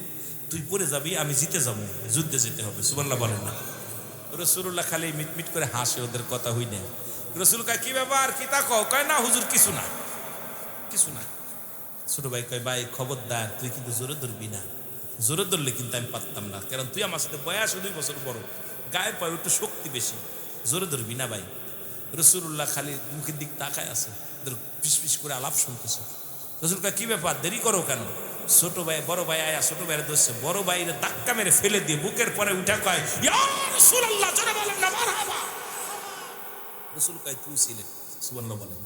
[SPEAKER 1] তুই পড়ে যাবি, আমি জিতে যাবো, যুদ্ধে যেতে হবে। সুবহানাল্লাহ বলেন না। রাসূলুল্লাহ খালি মিটমিট করে হাসে ওদের কথা হই না। রাসূল কয়, কি ব্যাপার, কি তা কও? কয় না হুজুর কিছু না, কিছু না। ছোট ভাই কয়, ভাই খবরদার, তুই কিন্তু জোরে ধরবি না, জোরে ধরলে কিন্তু আমি পারতাম না, কারণ তুই আমার সাথে বয়স 2 বছর বড়, গায়ে পায়ে একটু শক্তি বেশি, জোরে ধরবি না ভাই। রাসূলুল্লাহ খালি মুখের দিক তাকায় আছে, পিস পিস করে আলাপ শুনতেছে। রাসূল কয়, কি ব্যাপার, দেরি করো কেন? ছোট ভাই বড় ভাই আয়া ছোট ভাইয়ের ধরছে, বড় ভাইয়ের ধাক্কা মেরে ফেলে দিয়ে বুকের পরে উঠা কয়, ইয়া রাসূলুল্লাহ, জোরে বলেন না মারহাবা। রাসূল কয়, তুই সিলেক্ট। সুবহানাল্লাহ বলেন।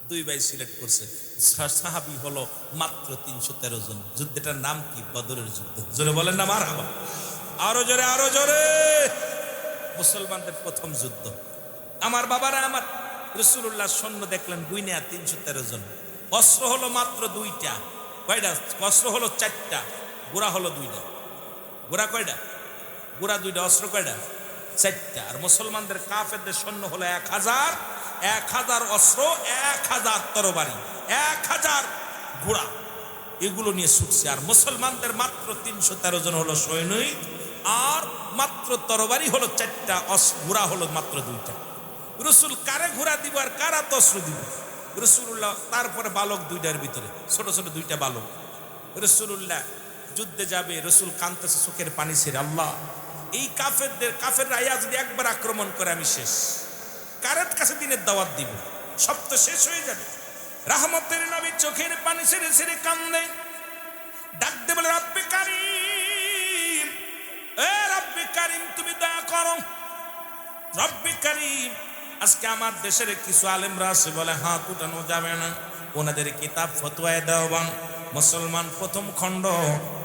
[SPEAKER 1] 2 ভাই সিলেক্ট করছে। সাহাবী হলো মাত্র 313 জন। যুদ্ধটার নাম কি? বদরের যুদ্ধ। জোরে বলেন না মারহাবা। আরো জোরে, আরো জোরে। মুসলমানদের প্রথম যুদ্ধ। আমার বাবারা, আমার রাসূলুল্লাহ সৈন্য দেখলেন গুইনা 313 জন। অস্ত্র হলো মাত্র 2টা। কয়টা অস্ত্র? হলো 4টা। ঘোড়া হলো 2টা। ঘোড়া কয়টা? ঘোড়া 2টা। অস্ত্র কয়টা? 4টা। আর মুসলমানদের কাফেরদের সৈন্য হলো 1000। 1000 অস্ত্র, 1000 তরবারি, 1000 ঘোড়া, এগুলো নিয়ে ছুটছে। আর মুসলমানদের মাত্র 313 জন হলো সৈনিক, আর মাত্র তরবারি হলো 4টা, ঘোড়া হলো মাত্র 2টা। রাসূল কারে ঘোড়া দিব আর কারা অস্ত্র দিব? রাসূলুল্লাহ তারপরে বালক 2টার ভিতরে ছোট ছোট 2টা বালক। রাসূলুল্লাহ যুদ্ধে যাবে, রাসূল কাঁদতেছে, চোখের পানি ছেড়ে, আল্লাহ এই কাফেররা আয়া যদি একবার আক্রমণ করে আমি শেষ। কারের কাছে দিনের দাওয়াত দিব, সব তো শেষ হয়ে যাবে। রহমতের নবী চোখের পানি ছেড়ে ছেড়ে কান্দে, ডাকতে বলে রব্বে কারীম, এ রব্বে কারীম তুমি দয়া করো। রব্বে কারীম, আজকে আমার দেশের কিছু আলেমরা আছে বলে হাত উঠানো যাবে না, ওনাদের কিতাব ফতোয়ায়ে দেওবান মুসলমান প্রথম খণ্ড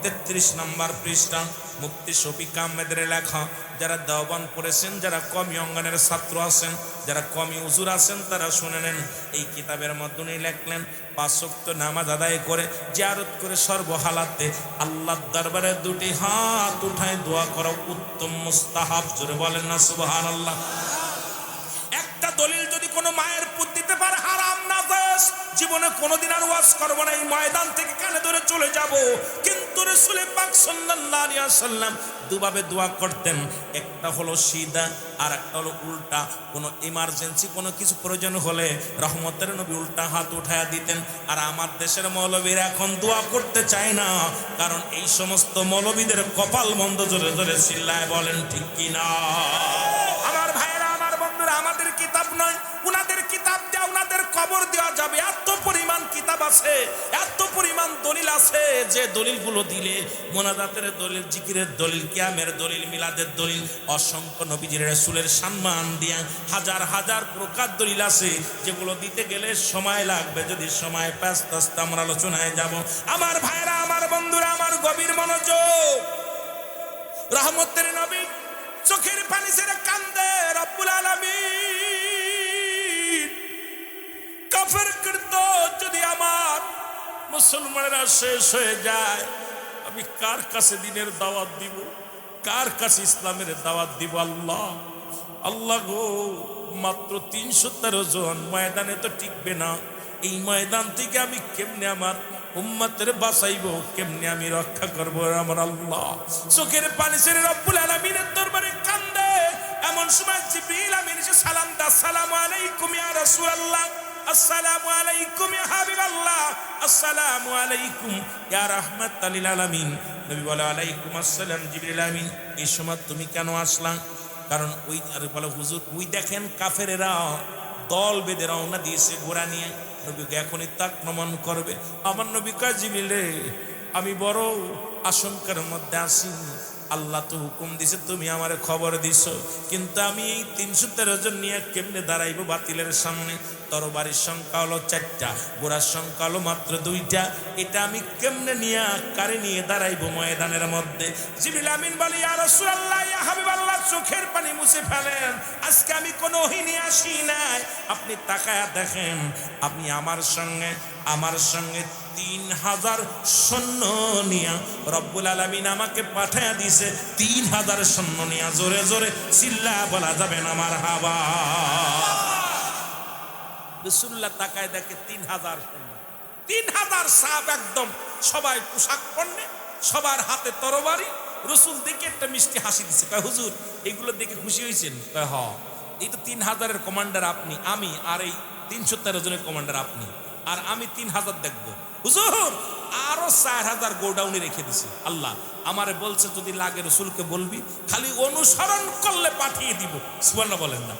[SPEAKER 1] 33 নম্বর পৃষ্ঠা, মুফতি শফিক আহমেদের লেখা। যারা দেওবান পড়েছেন, যারা কমি অঙ্গনের ছাত্র আছেন, যারা কমি হুজুর আছেন, তারা শুনে নেন। এই কিতাবের মধ্যে উনি লেখলেন 5 ওয়াক্ত নামাজ আদায় করে জিয়ারত করে সর্বহালাতে আল্লাহর দরবারে দুটি হাত উঠায় দোয়া করা উত্তম মুস্তাহাব। জোরে বলেন না সুবহানাল্লাহ। একটা দলিল যদি কোনো মায়ের পুত দিতে পারে হারাম নাজায়েজ, জীবনে কোনোদিন আর ওয়াজ করব না, এই ময়দান থেকে কানে ধরে চলে যাব। কিন্তু রাসূল পাক সাল্লাল্লাহু আলাইহি ওয়াসাল্লাম দুভাবে দোয়া করতেন, একটা হলো সিধা আর একটা হলো উল্টা। কোনো ইমার্জেন্সি কোনো কিছু প্রয়োজন হলে রহমতের নবী উল্টা হাত উঠায়া দিতেন। আর আমার দেশের মৌলবীরা এখন দোয়া করতে চায় না, কারণ এই সমস্ত মৌলবীদের কপাল মন্দ। জোরে জোরে চিল্লায় বলেন ঠিক কিনা? আমার ভাইরা, আমার বন্ধুরা, আমাদের কিতাব নয়, উনাদের কিতাব দেওয়া, উনাদের কবর দেওয়া যাবে। এত পরিমাণ কিতাব আছে, এত পরিমাণ দলিল আছে, যে দলিলগুলো দিলে মোনাজাতের দলিল, জিকিরের দলিল, কিয়ামের দলিল, মিলাদের দলিল, অসংখ্য নবীজির রাসূলের সম্মান দিয়া হাজার হাজার প্রকার দলিল আছে, যেগুলো দিতে গেলে সময় লাগবে। যদি সময় পাস আস্তে আমরা আলোচনায় যাব। আমার ভাইরা, আমার বন্ধুরা, আমার গভীর মনোযোগ। রহমতের নবী চোখের পানি ছেড়ে কান্দে, রব্বুল আলামিন কাফের কৃত যদি আমার মুসলমানেরা শেষ হয়ে যায়, আমি কার কাছে দিনের দাওয়াত দিব, কার কাছে ইসলামের দাওয়াত দিব? আল্লাহ, আল্লাহ গো, মাত্র 313 জন ময়দানে তো টিকবে না। এই ময়দান থেকে আমি কেমনে আমার উম্মতের বাঁচাইব, কেমনে আমি রক্ষা করব? আমার আল্লাহ চোখের পানি ছেড়ে রব্বুল আলামিনের দরবারে কান্দে। এমন সময় জিবরিল আমিন এসে সালাম দা, আসসালামু আলাইকুম ইয়া রাসূলুল্লাহ, আসসালামু আলাইকুম ইয়া হাবিবাল্লাহ, আসসালামু আলাইকুম ইয়া রাহমাতাল লিল আলামিন। নবী বলে আলাইকুম আসসালাম জিবরিল আমিন, এই সময় তুমি কেন আসলা? কারণ ওই আর বলে হুজুর, ওই দেখেন কাফেরেরা দল বেঁধে রওনা দিয়েছে ঘোড়া নিয়ে, নবীকে এখনই আক্রমণ করবে। আমার নবী কয় জিবরিল রে, আমি বড় আশঙ্কার মধ্যে আছি। আল্লাহ তো হুকুম দিছে, তুমি আমারে খবর দিছো, কিন্তু আমি এই 313 জন নিয়ে কেমনে দাঁড়াইবো বাতিলের সামনে? তরবারির সংখ্যা হলো 4টা, ঘোড়ার সংখ্যা হলো মাত্র 2টা। এটা আমি কেমনে নিয়ে কারে নিয়ে দাঁড়াইবো ময়দানের মধ্যে? জিবরিল আমিন বলে ইয়া রাসূলুল্লাহ, ইয়া হাবিবাল্লাহ, চোখের পানি মুছে ফেলেন। আজকে আমি কোনো ওহী নিয়ে আসি নাই। আপনি তাকায়া দেখেন, আপনি আমার সঙ্গে 3000 সৈন্য নিয়া রব্বুল আলামিন আমাকে পাঠায়া দিছে। 3000 সৈন্য নিয়া, জোরে জোরে চিল্লা বলা যাবে না মারহাবা। রাসূলুল্লাহ তাকায় দেখে 3000 সৈন্য, 3000 সাহাব, একদম সবাই পোশাক পরনে, সবার হাতে তরবারি। রাসূল দেখে একটা মিষ্টি হাসি দিছে, কয় হুজুর এগুলো দেখে খুশি হয়েছেন? কয় হ, এই তো 3000-এর কমান্ডার আপনি, আমি আর এই 313 জনের কমান্ডার আপনি, আর আমি 3000 দেখবো। হুজুর আরো 4000 গোডাউনে রেখে দিছে। আল্লাহ আমারে বলছে যদি লাগে রাসূলকে বলবি, খালি অনুসরণ করলে পাঠিয়ে দিব। সুবহানাল্লাহ বলেন না?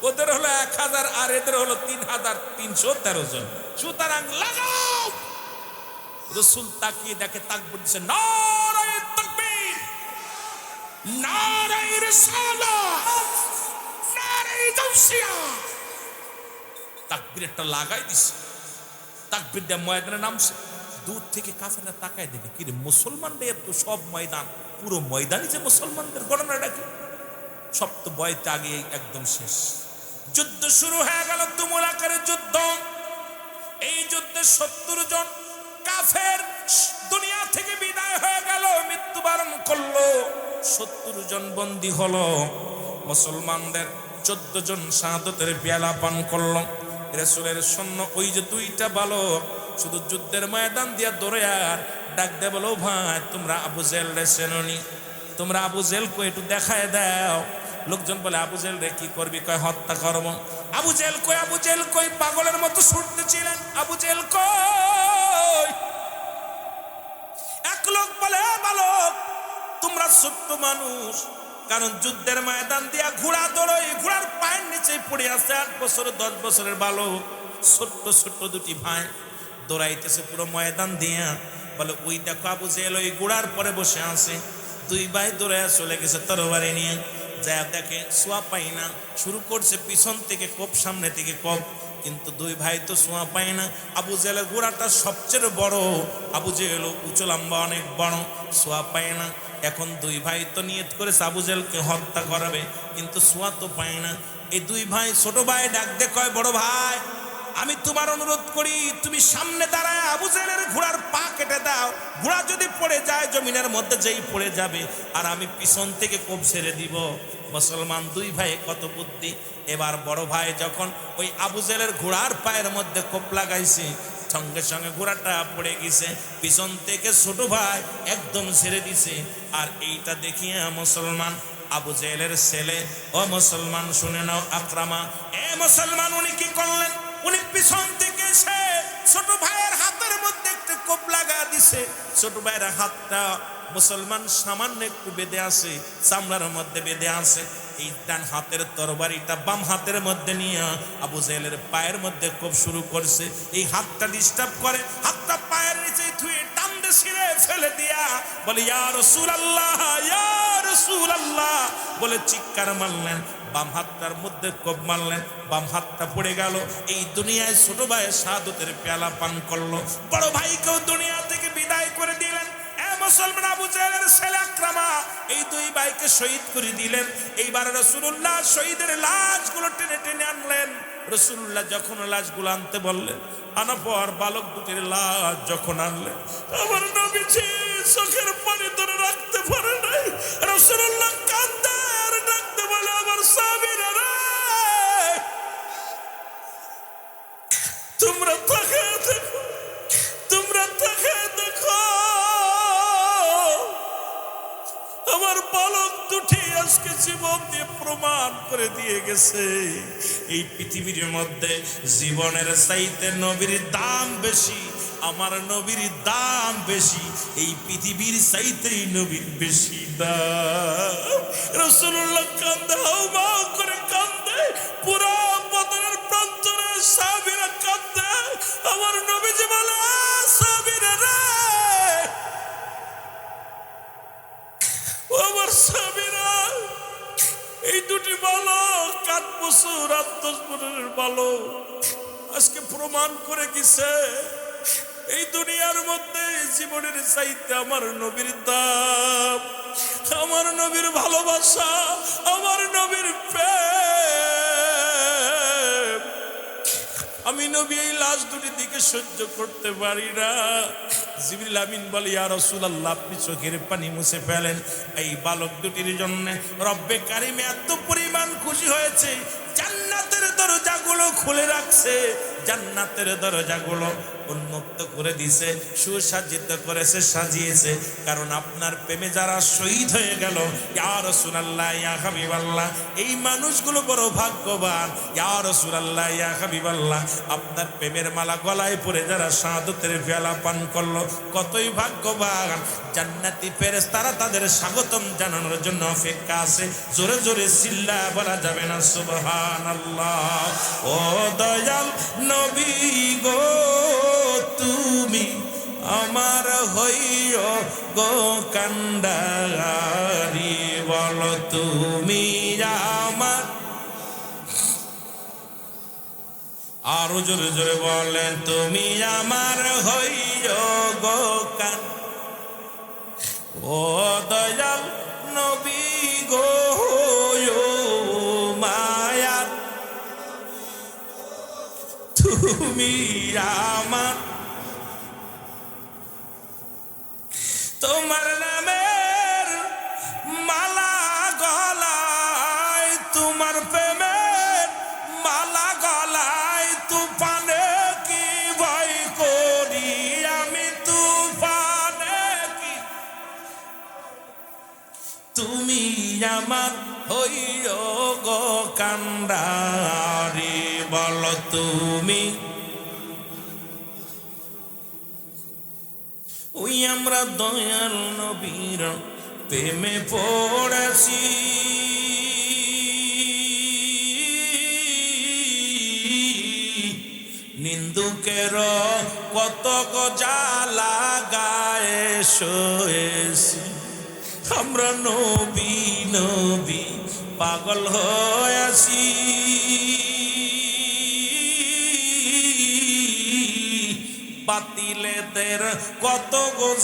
[SPEAKER 1] ওদের হলো 1000 আর এদের হলো 3313 জন। সুতরাং লাগাও। রাসূল তাকিয়ে দেখে, তাকবীর দিছে, নারায়ে তাকবীর, নারায়ে রিসালাত, নারায়ে গাউসিয়া। তাকবীরটা লাগাই দিছে, তাকবীর দিয়ে ময়দানে নামছে। দূর থেকে কাফেররা তাকায় দেখে, কি রে মুসলমানদের তো সব ময়দান, পুরো ময়দানই যে মুসলমানদের গণনাটা কি? সব তো বয়তে আগে একদম শেষ। যুদ্ধ শুরু হয়ে গেল, তুমুল আকারের যুদ্ধ। এই যুদ্ধে 70 জন কাফের দুনিয়া থেকে বিদায় হয়ে গেল, মৃত্যুবরণ করলো। 70 জন বন্দী হলো। মুসলমানদের 14 জন শাহাদাতের পেয়ালা পান করলো। রাসূলের সৈন্য ওই যে 2টা বালক শুধু যুদ্ধের ময়দান দিয়া দৌড়ে আর ডাক দে, বলো ভাই তোমরা আবু জেহেল রে চেননি? তোমরা আবু জেহেলকে একটু দেখায় দাও। লোকজন বলে আবু জেহেল রে কি করবি? কয় হত্যা করব। আবু জেহেল কই? আবু জেহেল কই? পাগলের মতো ছুটতেছিলেন। আবু জেহেল কই? এক লোক বলে, বালক তোমরা ছোট্ট মানুষ, কারণ যুদ্ধের ময়দান দিয়া ঘোড়া দৌড়ই, ঘোড়ার পায়ের নিচে পড়ে আছে 8 বছর 10 বছরের বালক, ছোট্ট ছোট্ট দুটি ভাই দৌড়াইতেছে পুরো ময়দান দিয়া। বলে ওই দেখো আবু জেহেল ওই ঘোড়ার পরে বসে আছে। দুই ভাই দৌড়াইয়া চলে গেছে তরবারি নিয়ে, যা দেখে সোয়া পাই না, শুরু করছে পিছন থেকে কোপ, সামনে থেকে কোপ, কিন্তু দুই ভাই তো সোয়া পায় না। আবু জেহেলের ঘোড়াটা সবচেয়ে বড়, আবু জেহেল উঁচু লম্বা অনেক বড়, সোয়া পায় না। এখন দুই ভাই তো নিয়ত করেছে আবু জেহেলকে হত্যা করাবে, কিন্তু সোয়া তো পায় না। এই দুই ভাই, ছোট ভাই ডাক দে কয়, বড় ভাই আমি তোমার অনুরোধ করি, তুমি সামনে দাঁড়ায় আবু জেহেলের ঘোড়ার পা কেটে দাও, ঘোড়া যদি পড়ে যায় জমিনের মধ্যে যেই পড়ে যাবে, আর আমি পিছন থেকে কোপ ছেড়ে দিব। মুসলমান দুই ভাই কত বুদ্ধি। এবার বড় ভাই যখন ওই আবু জেহেলের ঘোড়ার পায়ের মধ্যে কোপ লাগাইছে, সঙ্গে সঙ্গে ঘোড়াটা পড়ে গেছে, পিছন থেকে ছোট ভাই একদম ছেড়ে দিছে। আর এইটা দেখিয়ে মুসলমান আবু জেহেলের ছেলে, ও মুসলমান শুনে নাও আকরামা, এ মুসলমান উনি কি করলেন, উনি পিছন থেকে এসে ছোট ভাইয়ের হাতের মধ্যে একটা কোপ লাগা দিছে। ছোট ভাইয়ের হাতটা মুসলমান সামান্য একটু বেঁধে আছে, চামড়ার মধ্যে বেঁধে আছে। এই ডান হাতের তরবারিটা বাম হাতের মধ্যে নিয়ে আবু জেহেলের পায়ের মধ্যে কোপ শুরু করছে। এই হাতটা ডিস্টার্ব করে, হাতটা পায়ের নিচে ধুয়ে টান দিয়ে ছিঁড়ে ফেলে দিয়া বলে ইয়া রাসূলুল্লাহ, ইয়া রাসূলুল্লাহ বলে চিৎকার মারলেন। বাম হাতটার মধ্যে কোপ মারলেন, বাম হাতটা পড়ে গেল। এই দুনিয়ায় ছোট ভাই শাহাদাতের পেয়ালা পান করলো, বড় ভাইকেও দুনিয়া থেকে বিদায় করে দিলেন। মুসলমান আবু জেহেলের ছেলে আকরামা এই দুই ভাইকে শহীদ করে দিলেন। এইবার রাসূলুল্লাহ শহীদের লাশগুলো টেনে টেনে আনলেন। রাসূলুল্লাহ যখন লাশগুলো আনতে বললেন, আনার পর বালক দুটির লাশ যখন আনলেন, আমার নবীজি চোখের পানি ধরে রাখতে পারে নাই। রাসূলুল্লাহ কাঁদতে আর ডাকতে বলে, আমার সাহাবীরা রে, তোমরা তাকিয়ে দেখো, তোমরা তাকিয়ে দেখো, আমার বালক দুটি আজকে জীবন দিয়ে প্রমাণ করে দিয়ে গেছে এই পৃথিবীর মধ্যে জীবনের চাইতে নবীর দাম বেশি, আমার নবীর দাম বেশি, এই পৃথিবীর চাইতেই নবীর বেশি দাম। রাসূলুল্লাহ কান্দে, হাউমাউ করে কান্দে, পুরো বদরের প্রান্তরে সাহাবীরা কান্দে। আমার নবীজি বলে, সাহাবীরা রে, আমার সাহাবীরা, এই দুটি বালক 8 বছর 10 বছরের বালক আজকে প্রমাণ করে গেছে এই দুনিয়ার মধ্যে জীবনের চাইতে আমার নবীর দাম, আমার নবীর ভালোবাসা, আমার নবীর প্রেম। আমি নবী এই লাশ দুটির দিকে সহ্য করতে পারি না। জিবরিল আমিন বলে, ইয়া রাসূলুল্লাহ আপনি চোখের পানি মুছে ফেলেন। এই বালক দুটির জন্য রব্বে কারিম এত পরিমাণ খুশি হয়েছে, জান্নাতের দরজাগুলো খুলে রাখছে, জান্নাতের দরজাগুলো উন্মুক্ত করে দিয়েছে, সুসজ্জিত করেছে, সাজিয়েছে। কারণ আপনার প্রেমে যারা শহীদ হয়ে গেল, ইয়া রাসূলুল্লাহ, ইয়া হাবিবাল্লাহ, এই মানুষগুলো বড় ভাগ্যবান। ইয়া রাসূলুল্লাহ, ইয়া হাবিবাল্লাহ, আপনার প্রেমের মালা গলায় পরে যারা শাহাদাতের পেয়ালা পান করলো, কতই ভাগ্যবান। জান্নাতি ফেরেশতারা তাদের স্বাগতম জানানোর জন্য অপেক্ষা আছে। জোরে জোরে চিল্লা বলা যাবে না সুবহানাল্লাহ। ও দয়াল নবী গো, তুমি আমার হইও গো কান্ডারি, বলো তুমি আমার, আরো জোরে জোরে বলেন, তুমি আমার হইও গো কান। ও দয়াল নবী গো, মায়া তুমি আমার, তোমার নামের মালা গলায়, তোমার প্রেমের মালা গলায়, তুফানে কি ভয় করি আমি, তুফানে কি, তুমি আমার হইও গো কান্ডারি, বলো তুমি। ওই আমরা দয়াল নবীর প্রেমে পড়েছি নিন্দুকের কত জ্বালা গায়ে শোয়েছি আমরা নবী নবী পাগল হয়েছি বাতিলেদের কত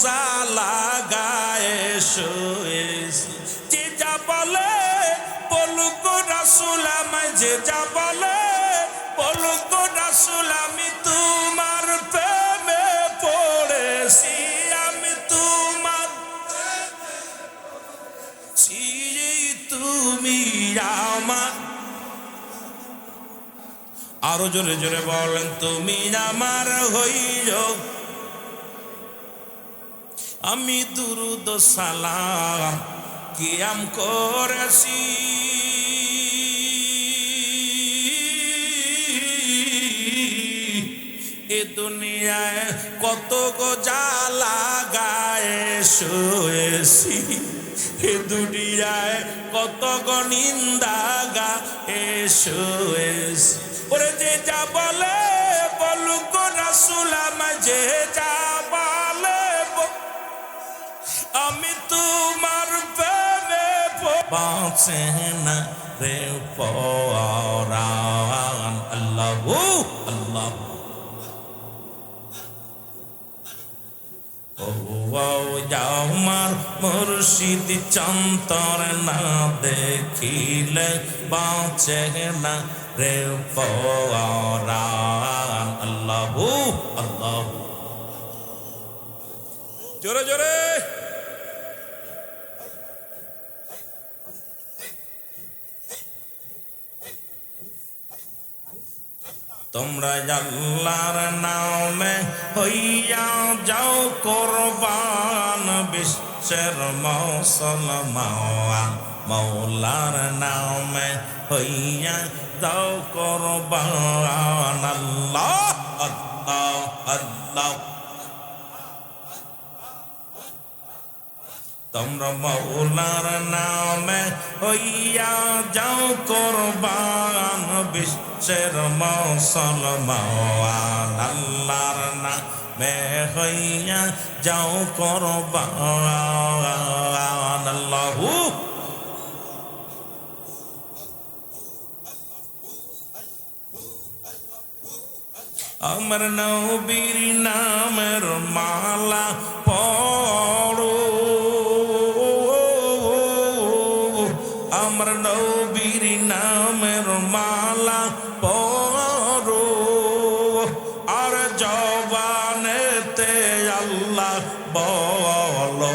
[SPEAKER 1] জ্বালা গায়ে শোয়েছি যে যা বলে বলুক রাসূল আমায় যে যা বলে বলুক রাসূল আমি তোমার প্রেমে পড়েছি আমি তোমার তুমি আমার আরো জোরে জোরে বলেন তুমি আমার হইও আমি দুরুদ সালাম কিয়াম করেছি এ দুনিয়ায় কত জ্বালা গায়ে শুয়েছি এ দুনিয়ায় কত নিন্দা গায়ে শুয়েছি ওরে যে যা বলে বলুক রাসূল আমায় যে যা বলে আমি তোমার প্রেমে বাঁচে না রে পরাণ আল্লাহু আল্লাহ ও আমার মুর্শিদ চন্তর না দেখিলে বাঁচে না রে পরাণ আল্লাহু আল্লাহ জোরে জোরে তোমরা আল্লাহর নামে হইয়া যাও কুরবান বিশ্বের মুসলমান মৌলার নামে হইয়া যাও কুরবান আল্লাহ আল্লাহ আল্লাহ তোমরা মৌলার নামে হইয়া যাও কুরবান বিশ্বের মুসলমান আল্লাহর নামে হইয়া যাও কুরবান আল্লাহু আমার নবীর নামের মালা পড়ো আমার নবীর নামের মালা পড়ো আর জবানেতে আল্লাহ বলো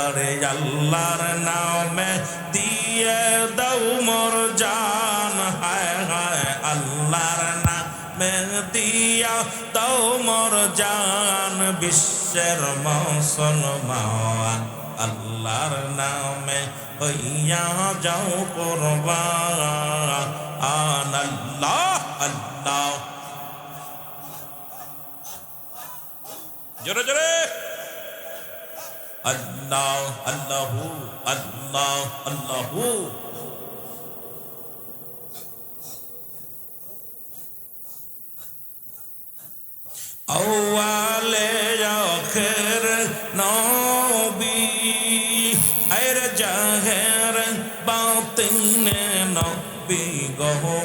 [SPEAKER 1] আরে আল্লাহর নামে দিয়ে দাও মোর জান হায় হায় আল্লাহর নামে দিয়া দাও মোর জান বিশ্বের মুসলমান আল্লাহর নামে হইয়া যাও কুরবান আল্লাহ আল্লাহ জোরে জোরে আল্লাহ আল্লাহু আল্লাহ আল্লাহু আউয়ালে আখির নবী আর জাহের বাতিনে নবী গো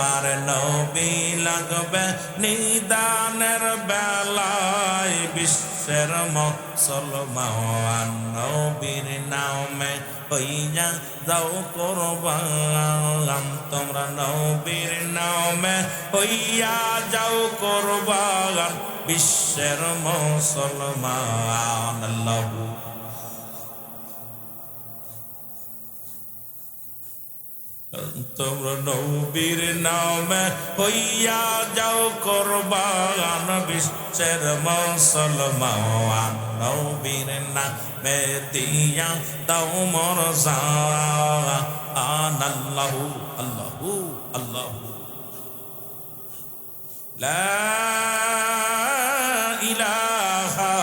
[SPEAKER 1] আর নবী লাগবে নিদানের বেলায় বিশ্বের মুসলমান নবীর নামে হইয়া যাও কুরবান তোমরা নবীর নামে হইয়া যাও কুরবান বিশ্বের মুসলমান আল্লাহু তোমরা নবীর নামে হইয়া যাও কুরবান বিশ্বের মুসলমান নবীর নামে দিয়া দাও মোর জান আল্লাহু আল্লাহু আল্লাহু লা ইলাহা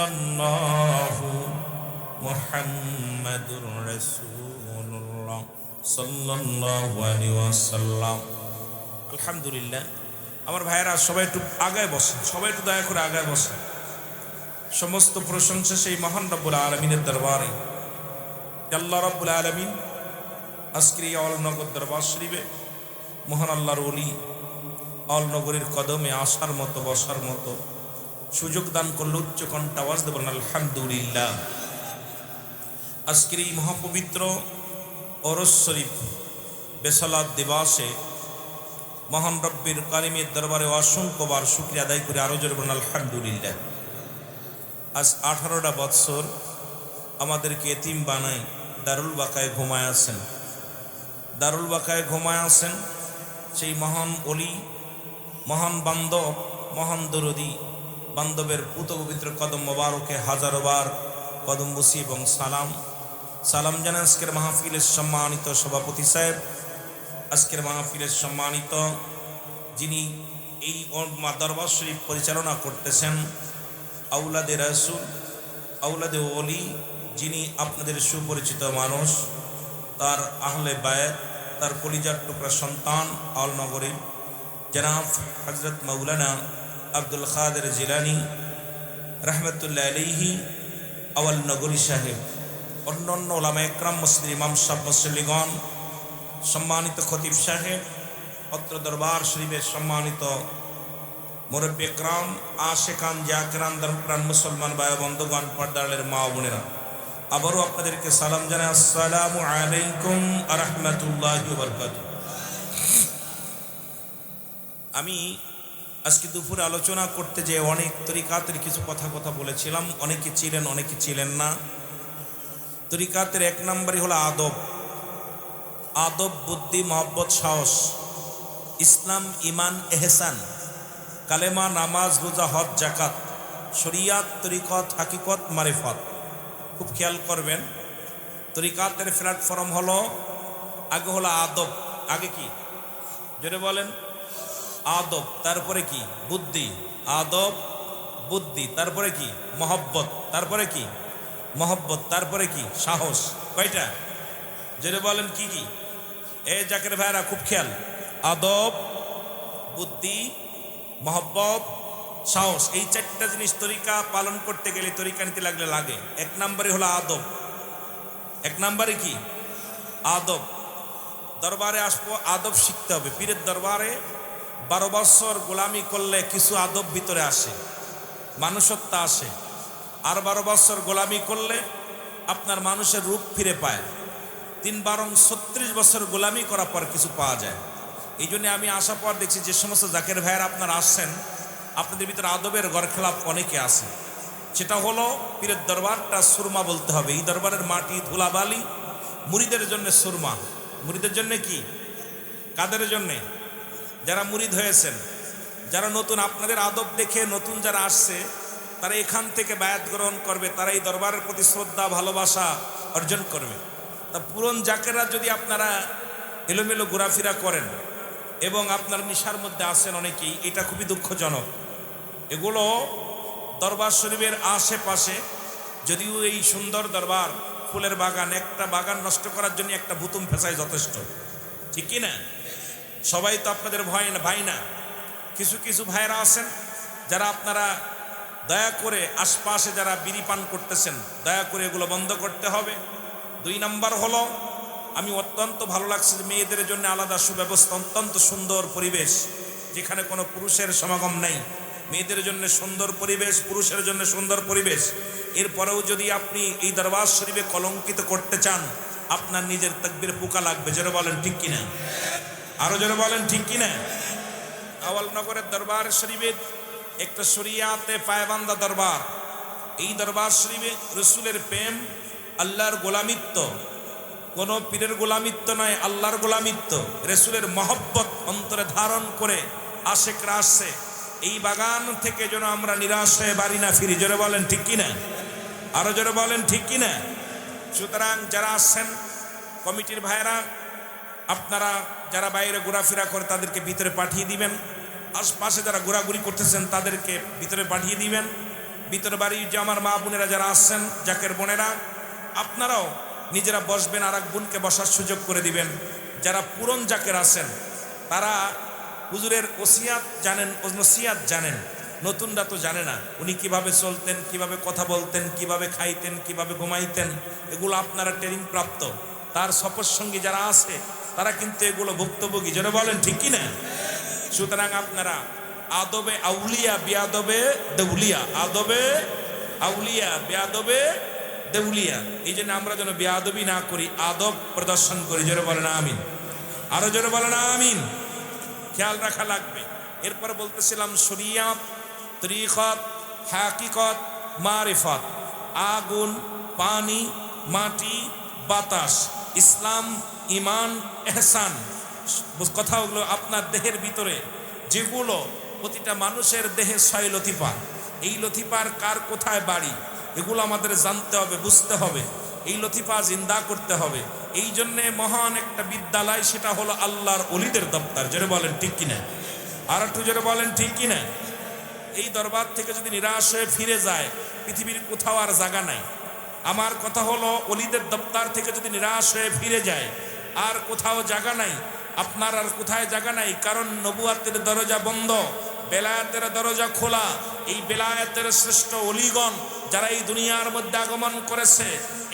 [SPEAKER 1] ইল্লাল্লাহু মুহাম্মাদুর রাসূলুল্লাহ সাল্লাল্লাহু আলাইহি ওয়াসাল্লাম। আলহামদুলিল্লাহ। আমার ভাইয়েরা সবাই একটু আগায় বসেন, সবাই একটু দয়া করে আগায় বসেন। সমস্ত প্রশংসা সেই মহান রব্বুল আলামিনের দরবারে। আল্লাহ রব্বুল আলামিন আজকের এই অলনগর দরবার শরীফে মহান আল্লাহর ওলি অলনগরীর কদমে আসার মতো বসার মতো সুযোগ দান করল। উচ্চ কণ্ঠে আওয়াজ দেবেন আলহামদুলিল্লাহ। আজকের এই মহাপবিত্র ওরস শরীফ বেসালাত দিবসে মহান রব্বির কারিমের দরবারে অসংখ্যবার শুকরিয়া আদায় করে আরো জোরে বলেন আলহামদুলিল্লাহ। আজ 18টা বৎসর আমাদেরকে এতিম বানাই দারুল বাকায় ঘুমায় আছেন, দারুল বাকায় ঘুমায় আছেন সেই মহান অলি, মহান বান্ধব, মহান দরদি বান্ধবের পুত পবিত্র কদম মোবারকে হাজারোবার কদম বসি এবং সালাম সালাম জানান আজকের মাহফিলের সম্মানিত সভাপতি সাহেব, আজকের মাহফিলের সম্মানিত যিনি এই দরবার শরীফ পরিচালনা করতেছেন, আউলাদে রাসূল, আউলাদে ওলি, যিনি আপনাদের সুপরিচিত মানুষ, তার আহলে বায়াত, তার কলিজার টুকরা সন্তান আলনগরে জনাব হযরত মাওলানা আব্দুল কাদের জিলানী রহমতুল্লাহ আলাইহি আওয়াল নগরী সাহেব, অন্যান্য ওলামা একরাম, মসজিদ ইমাম সাহেব, মুসল্লিগণ, সম্মানিত খতিব সাহেব, অত্র দরবার শরীফের সম্মানিত মুরব্বী একরাম, আশেকান জাকিরান, ধর্মপ্রাণ মুসলমান ভাই বন্ধুগণ, পর্দারের মা বোনেরা, আবারও আপনাদেরকে সালাম জানাই। আসসালামু আলাইকুম ওয়া রাহমাতুল্লাহি ওয়া বারাকাতুহু। আমি আজকে দুপুরে আলোচনা করতে যে অনেক তরিকাতের কিছু কথা বলেছিলাম, অনেকে ছিলেন অনেকে ছিলেন না। তরিকাতের 1 নম্বরই হলো আদব, আদব, বুদ্ধি, মহব্বত, সাহস, ইসলাম, ইমান, এহসান, কালেমা, নামাজ, রোজা, হজ, যাকাত, শরিয়াত, তরিকত, হাকিকত, মারিফত। খুব খেয়াল করবেন, তরিকাতের প্ল্যাটফর্ম হলো আগে হলো আদব, আগে কি জোরে বলেন, আদব, তারপরে কি বুদ্ধি, আদব বুদ্ধি, তারপরে কি মহব্বত, তারপরে কি মহব্বত, তারপরে কি সাহস। কয়টা জোরে বলেন কি কি? এ জাকের ভাইরা খুব খেয়াল, আদব, বুদ্ধি, মহব্বত, সাহস, এই 4টা জিনিস তরিকা পালন করতে গেলে, তরিকা নিতে লাগলে লাগে। 1 নম্বরে হলো আদব, 1 নম্বরে কি আদব। দরবারে আসবো, আদব শিখতে হবে। পীরের দরবারে 12 বছর গোলামি করলে কিছু আদব ভিতরে আসে, মানুষত্ব আসে। আর 12 বছর গোলামি করলে আপনার মানুষের রূপ ফিরে পায়। 36 বছর গোলামি করার পর কিছু পাওয়া যায়। এই জন্য আমি আসার পর দেখছি যে সমস্ত জাকের ভাইয়েরা আপনারা আসছেন, আপনাদের ভিতরে আদবের গরখেলাপ অনেকে আছে। সেটা হলো পীরের দরবারটা সুরমা বলতে হবে। এই দরবারের মাটি, ধুলাবালি মুরিদের জন্য সুরমা। মুরিদের জন্য কি? কাদের জন্যে? যারা মুরিদ হয়েছেন, যারা নতুন, আপনাদের আদব দেখে নতুন যারা আসছে তারা এখান থেকে বায়াত গ্রহণ করবে, তারা এই দরবারের প্রতি শ্রদ্ধা, ভালোবাসা অর্জন করবে। তা পুরন জাকেরা যদি আপনারা এলোমেলো ঘোরাফেরা করেন এবং আপনার নিশার মধ্যে আসেন অনেকেই, এটা খুবই দুঃখজনক। এগুলো দরবার শরীফের আশেপাশে, যদিও এই সুন্দর দরবার ফুলের বাগান, একটা বাগান নষ্ট করার জন্য একটা ভুতুম ফেসাই যথেষ্ট, ঠিক কি না? সবাই তো আপনাদের ভাই না। কিছু কিছু ভাইয়েরা আছেন যারা আপনারা দয়া করে আশপাশে যারা বিড়ি পান করতেছেন, দয়া করে এগুলো বন্ধ করতে হবে। 2 নম্বর হলো, আমি অত্যন্ত ভালো লাগছে যে মেয়েদের জন্য আলাদা সুব্যবস্থা, অত্যন্ত সুন্দর পরিবেশ, যেখানে কোনো পুরুষের সমাগম নেই। মেয়েদের জন্য সুন্দর পরিবেশ, পুরুষের জন্য সুন্দর পরিবেশ। এরপরেও যদি আপনি এই দরবার শরীফে কলঙ্কিত করতে চান, আপনার নিজের তাকবীর পোকা লাগবে। জোরে বলেন ঠিক কিনা? আরো জোরে বলেন ঠিক কিনা? আওয়ালনগরের দরবার শরীফে একটা শরিয়াতে পায়বান্দা দরবার। এই দরবার শরীফে রসুলের প্রেম, আল্লাহর গোলামিত্ব, কোন পীরের গোলামিত্ব নয়, আল্লাহর গোলামিত্ব, রসুলের মহব্বত অন্তরে ধারণ করে আশেকরা আসছে। এই বাগান থেকে যেন আমরা নিরাশ হয়ে বাড়ি না ফিরি। জোরে বলেন ঠিক কিনা? আরো জোরে বলেন ঠিক কিনা? সুতরাং যারা আসছেন কমিটির ভাইরা, আপনারা যারা বাইরে ঘোরাফেরা করে তাদেরকে ভিতরে পাঠিয়ে দিবেন। আশপাশে যারা ঘোরাঘুরি করতেছেন তাদেরকে ভিতরে পাঠিয়ে দিবেন। ভিতর বাড়ি যে আমার মা বোনেরা যারা আসছেন, জাকের বোনেরা, আপনারাও নিজেরা বসবেন, আর এক বোনকে বসার সুযোগ করে দিবেন। যারা পুরন জাকের আছেন তারা হুজুরের ওসিয়াত জানেন, নসিয়াত জানেন, নতুনরা তো জানে না উনি কিভাবে চলতেন, কিভাবে কথা বলতেন, কিভাবে খাইতেন, কিভাবে ঘুমাইতেন, এগুলো আপনারা ট্রেনিং প্রাপ্ত। তার সফর সঙ্গী যারা আছে তারা কিন্তু এগুলো ভুক্তভোগী, যেন বলেন ঠিক কিনা। সুতরাং আপনারা আদবে আউলিয়া বিয়াদবে দেউলিয়া, আদবে আউলিয়া বিয়াদবে দেউলিয়া, এই জন্য আমরা যেন বিয়াদবি না করি, আদব প্রদর্শন করি, জোরে বলেন আমিন। আরো জোরে বলেন আমিন। খেয়াল রাখা লাগবে। এরপর বলতেছিলাম শরিয়াত, তরিকত, হাকিকত, মারিফত, আগুন, পানি, মাটি, বাতাস, ইসলাম, ইমান, এহসান, কথাগুলো আপনার দেহের ভিতরে যেগুলো প্রতিটা মানুষের দেহে 6 লতিফা, এই লতিফার কার কোথায় বাড়ি এগুলো আমাদের জানতে হবে, বুঝতে হবে, এই লতিফা জিন্দা করতে হবে। এই জন্যে মহান একটা বিদ্যালয়, সেটা হলো আল্লাহর ওলিদের দপ্তর, জোরে বলেন ঠিক কিনা। আর একটু জোরে বলেন ঠিক কিনা। এই দরবার থেকে যদি নিরাশ হয়ে ফিরে যায়, পৃথিবীর কোথাও আর জায়গা নাই। আমার কথা হলো ওলিদের দপ্তর থেকে যদি নিরাশ হয়ে ফিরে যায়, আর কোথাও জায়গা নাই, আপনার আর কোথায় জায়গা নাই। কারণ নবুয়াতের দরজা বন্ধ, বেলায়েতের দরজা খোলা। এই বেলায়েতের শ্রেষ্ঠ ওলিগণ যারা এই দুনিয়ার মধ্যে আগমন করেছে,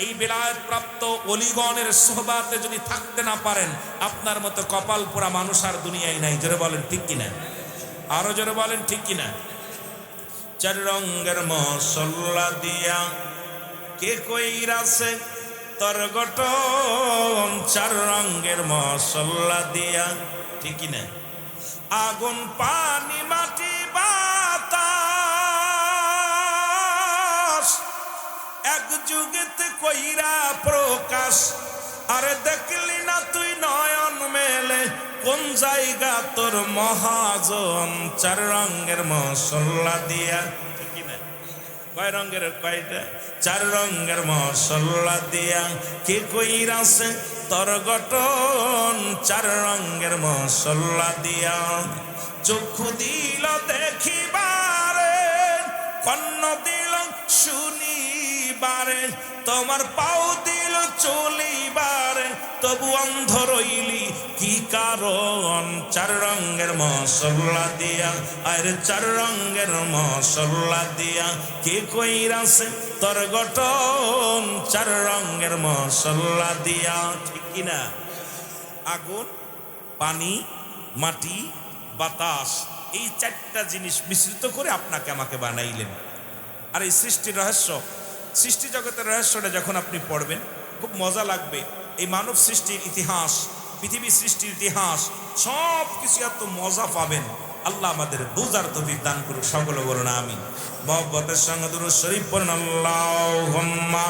[SPEAKER 1] এই বেলায়েত প্রাপ্ত ওলিগণের সোহবাতে যদি থাকতে না পারেন, আপনার মতো কপাল পোড়া মানুষ আর দুনিয়ায় নাই, জোরে বলেন ঠিক কিনা। আরো জোরে বলেন ঠিক কিনা। 4 রঙের মশলা দিয়া কে কইরাছে তোর গঠন, 4 রঙের মশলা দিয়া, ঠিক কিনা। আগুন, পানি, মাটি, বাতাস, এক যুগেতে কইরা প্রকাশ। আরে দেখলি না তুই নয়ন মেলে, কোন জায়গা তোর মহাজন, 4 রঙের মশলা দিয়া, ঠিক কিনা। কয় রঙের, কয়টা? 4 রঙের মশলা দিয়া কে কইরাছে তোর গঠন, 4 রঙের মশলা দিয়া। চক্ষু দিল দেখিবারে, কর্ণ দিল শুনিবারে, তোমার পাও দিল চলিবারে, তবু অন্ধ রইলি কি কারণ, 4 রঙের মশলা দিয়া। আর 4 রঙের মশলা দিয়া কে কইরাছে তোর গঠন, 4 রঙের মশলা দিয়া, ঠিক কিনা। আগুন, পানি, মাটি, বাতাস, এই 4টা জিনিস মিশ্রিত করে আপনাকে আমাকে বানাইলেন। আর এই সৃষ্টির রহস্য, সৃষ্টি জগতের রহস্যটা যখন আপনি পড়বেন খুব মজা লাগবে। এই মানব সৃষ্টির ইতিহাস, পৃথিবী সৃষ্টির ইতিহাস, সব কিছু এত মজা পাবেন। আল্লাহ আমাদের বুঝার তৌফিক দান করুক, সকলে বলুন আমিন। মহব্বতের সঙ্গে দুরূদ শরীফ পড়ুন আল্লাহুম্মা।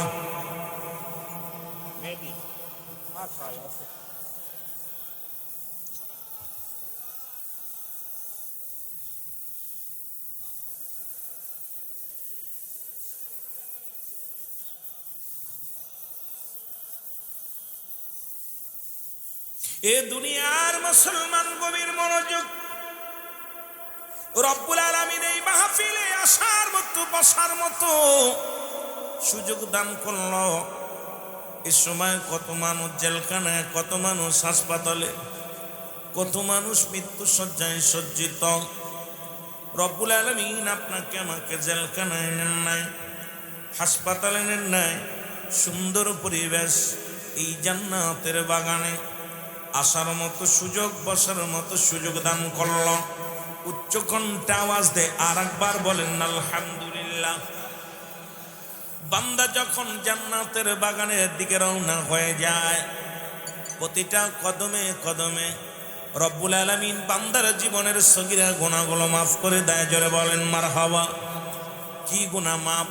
[SPEAKER 1] এ দুনিয়ার মুসলমান গভীর মনোযোগ, রব্বুল আলামিন এই মাহফিলে আসার মতো, বসার মতো সুযোগ দান করলো। এ সময় কত মানুষ জেলখানায়, কত মানুষ হাসপাতালে, কত মানুষ মৃত্যু শয্যায় সজ্জিত। রব্বুল আলামিন আপনাকে আমাকে জেলখানায় নেন নাই, হাসপাতালে নেন নাই, সুন্দর পরিবেশ এই জান্নাতের বাগানে আসার মতো সুযোগ, বসার মতো সুযোগ দান করল। উচ্চ কণ্ঠে আওয়াজ দেয় আর একবার বলেন আলহামদুলিল্লাহ। বান্দা যখন জান্নাতের বাগানের দিকে রওনা হয়ে যায়, প্রতিটা কদমে কদমে রব্বুল আলামিন বান্দার জীবনের সগীরা গুনাহগুলো মাফ করে দেয়, জোরে বলেন মারহাবা। কি গুনাহ মাফ?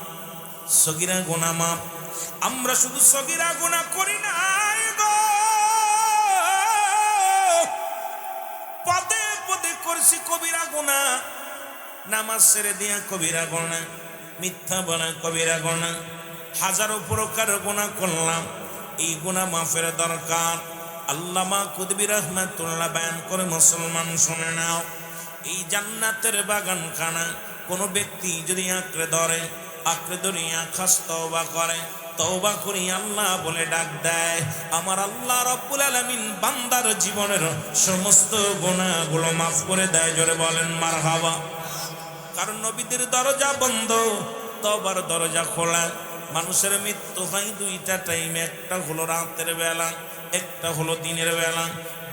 [SPEAKER 1] সগীরা গুনাহ মাফ। আমরা শুধু সগীরা গুনাহ করি না গো, পদে পদে করছি কবিরা গুনাহ। নামাজ ছেড়ে দিয়া কবিরা গুনাহ, মিথ্যা বলা কবিরা গুনাহ, হাজারো প্রকার গুনাহ করলাম। এই গুনাহ মাফের দরকার। আল্লামা কুতুবী রাহমাতুল্লাহ বয়ান করে, মুসলমান শুনে নাও, এই জান্নাতের বাগানখানা কোনো ব্যক্তি যদি আঁকড়ে ধরে, আঁকড়ে ধরিয়া খাস তওবা করে, তওবা করি আল্লাহ বলে ডাক দেয়। আমার আল্লাহ রব্বুল আলামিন বান্দার জীবনের সমস্ত গুনাহগুলো মাফ করে দেয়। জোরে বলেন মারহাবা। কারণ নবীদের দরজা বন্ধ, তওবার দরজা খোলা। মানুষের মৃত্যু হয় দুইটা টাইমে, একটা হলো রাতের বেলা, একটা হলো দিনের বেলা।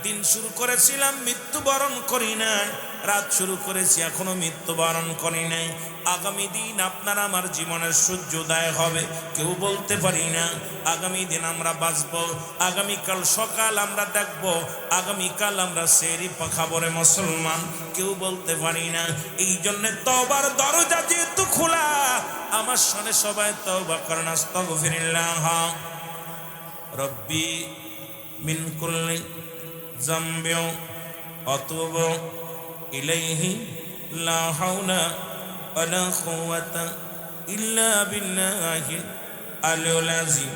[SPEAKER 1] দিন শুরু করেছিলাম, মৃত্যুবরণ করি নাই। রাত শুরু করেছি, এখনো মৃত্যুবরণ করি নাই। আগামী দিন আপনার আমার জীবনের সূর্যোদয় হবে, কেউ বলতে পারি না। আগামী দিন আমরা বাঁচব, আগামীকাল সকাল আমরা দেখব, আগামীকাল আমরা সেরি খাবরে মুসলমান, কেউ বলতে পারি না। এই জন্য তওবার দরজা যেহেতু খোলা, আমার সনে সবাই তওবা করেন। আস্তাগফিরুল্লাহ রব্বি মিন কুল্লি যামবি আতুবু ইলাইহি লা হাওলা ওয়ালা কুওয়াতা ইল্লা বিল্লাহিল আলিয়্যিল আযীম।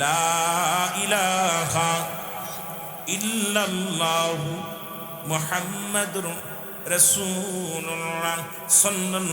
[SPEAKER 1] লা ইলাহা ইল্লাল্লাহু মুহাম্মাদুর রাসূলুল্লাহ সাল্লাল্লাহু